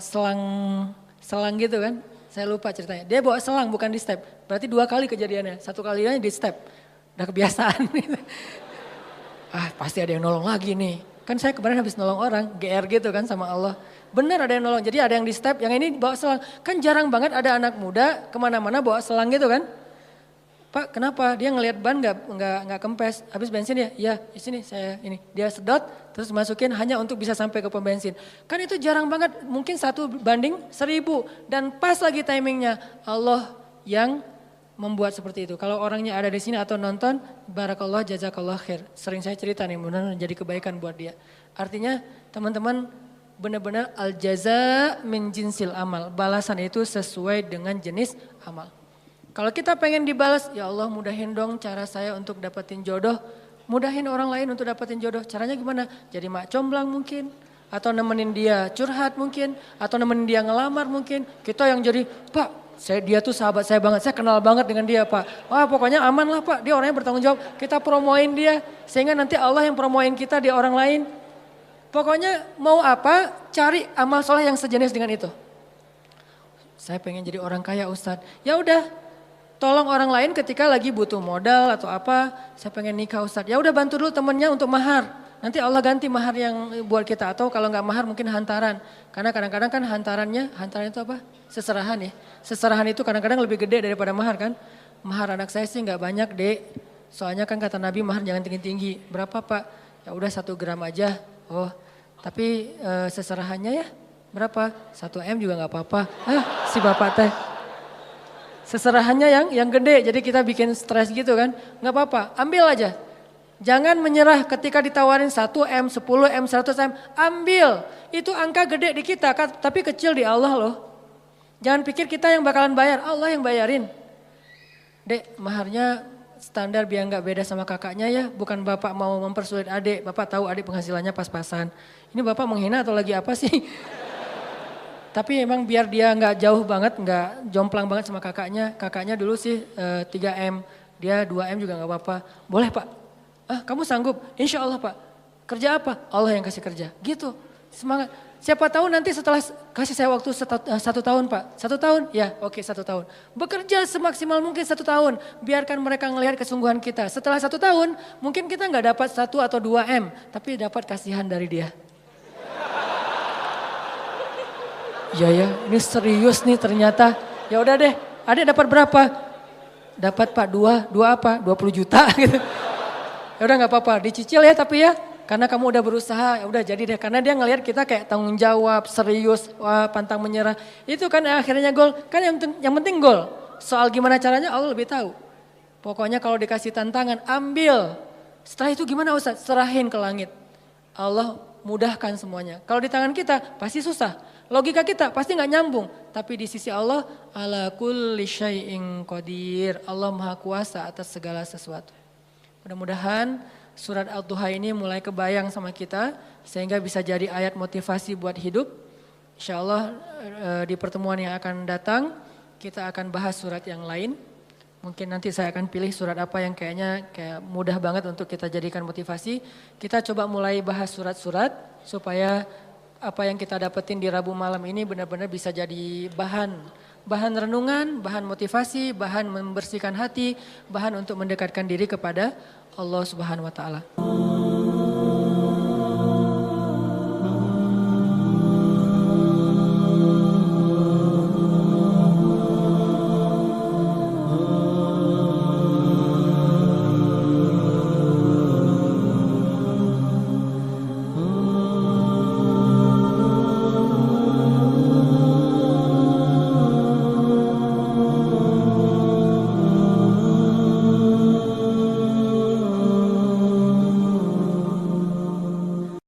selang gitu kan. Saya lupa ceritanya, dia bawa selang bukan di step. Berarti 2 kali kejadiannya, 1 kalinya di step. Udah kebiasaan. Pasti ada yang nolong lagi nih. Kan saya kemarin habis nolong orang, GR gitu kan sama Allah. Benar ada yang nolong, jadi ada yang di step, yang ini bawa selang. Kan jarang banget ada anak muda kemana-mana bawa selang gitu kan. Pak kenapa? Dia ngelihat ban nggak kempes, habis bensin ya? Iya, di sini saya ini. Dia sedot, terus masukin hanya untuk bisa sampai ke pom bensin. Kan itu jarang banget, mungkin 1 banding 1000. Dan pas lagi timingnya, Allah yang membuat seperti itu. Kalau orangnya ada di sini atau nonton, barakallah jazakallah khair. Sering saya cerita nih, benar jadi kebaikan buat dia. Artinya teman-teman benar-benar al jaza min jinsil amal. Balasan itu sesuai dengan jenis amal. Kalau kita pengen dibalas, ya Allah mudahin dong cara saya untuk dapetin jodoh. Mudahin orang lain untuk dapetin jodoh. Caranya gimana? Jadi mak comblang mungkin. Atau nemenin dia curhat mungkin. Atau nemenin dia ngelamar mungkin. Kita yang jadi, Pak dia tuh sahabat saya banget. Saya kenal banget dengan dia Pak. Wah pokoknya aman lah Pak. Dia orangnya bertanggung jawab. Kita promoin dia. Sehingga nanti Allah yang promoin kita di orang lain. Pokoknya mau apa, cari amal soleh yang sejenis dengan itu. Saya pengen jadi orang kaya Ustadz. Ya udah, tolong orang lain ketika lagi butuh modal atau apa. Saya pengen nikah Ustadz. Ya udah bantu dulu temennya untuk mahar. Nanti Allah ganti mahar yang buat kita. Atau kalau nggak mahar mungkin hantaran. Karena kadang-kadang kan hantaran itu apa? Seserahan ya. Seserahan itu kadang-kadang lebih gede daripada mahar kan. Mahar anak saya sih nggak banyak dek. Soalnya kan kata Nabi mahar jangan tinggi-tinggi. Berapa Pak? Ya udah 1 gram aja. Oh, tapi seserahannya ya berapa? 1 M juga nggak apa-apa. Si bapak teh. Seserahannya yang gede, jadi kita bikin stres gitu kan. Nggak apa-apa, ambil aja. Jangan menyerah ketika ditawarin 1 M, 10 M, 100 M. Ambil, itu angka gede di kita, tapi kecil di Allah loh. Jangan pikir kita yang bakalan bayar, Allah yang bayarin. Dek, maharnya standar biar nggak beda sama kakaknya ya. Bukan bapak mau mempersulit adik, bapak tahu adik penghasilannya pas-pasan. Ini bapak menghina atau lagi apa sih? Tapi emang biar dia nggak jauh banget, nggak jomplang banget sama kakaknya. Kakaknya dulu sih 3 M, dia 2 M juga nggak apa-apa. Boleh Pak? Kamu sanggup? Insya Allah Pak. Kerja apa? Allah yang kasih kerja. Gitu, semangat. Siapa tahu nanti setelah kasih saya waktu 1 tahun Pak. 1 tahun? Ya oke 1 tahun. Bekerja semaksimal mungkin 1 tahun. Biarkan mereka ngelihat kesungguhan kita. Setelah 1 tahun mungkin kita nggak dapat 1 atau 2 M. Tapi dapat kasihan dari dia. Ya ini serius nih ternyata. Ya udah deh, adik dapat berapa? Dapat Pak 2 apa? 20 juta gitu. Ya udah nggak apa-apa, dicicil ya tapi ya. Karena kamu udah berusaha, ya udah jadi deh. Karena dia ngelihat kita kayak tanggung jawab, serius, wah pantang menyerah. Itu kan akhirnya gol. Kan yang penting gol. Soal gimana caranya Allah lebih tahu. Pokoknya kalau dikasih tantangan, ambil. Setelah itu gimana Ustaz? Serahin ke langit. Allah mudahkan semuanya. Kalau di tangan kita pasti susah. Logika kita pasti nggak nyambung. Tapi di sisi Allah, ala kulli syai'in qadir. Allah maha kuasa atas segala sesuatu. Mudah-mudahan surat Al-Duha ini mulai kebayang sama kita sehingga bisa jadi ayat motivasi buat hidup. Insya Allah di pertemuan yang akan datang kita akan bahas surat yang lain. Mungkin nanti saya akan pilih surat apa yang kayaknya mudah banget untuk kita jadikan motivasi. Kita coba mulai bahas surat-surat supaya apa yang kita dapetin di Rabu malam ini benar-benar bisa jadi bahan renungan, bahan motivasi, bahan membersihkan hati, bahan untuk mendekatkan diri kepada Allah Subhanahu wa taala.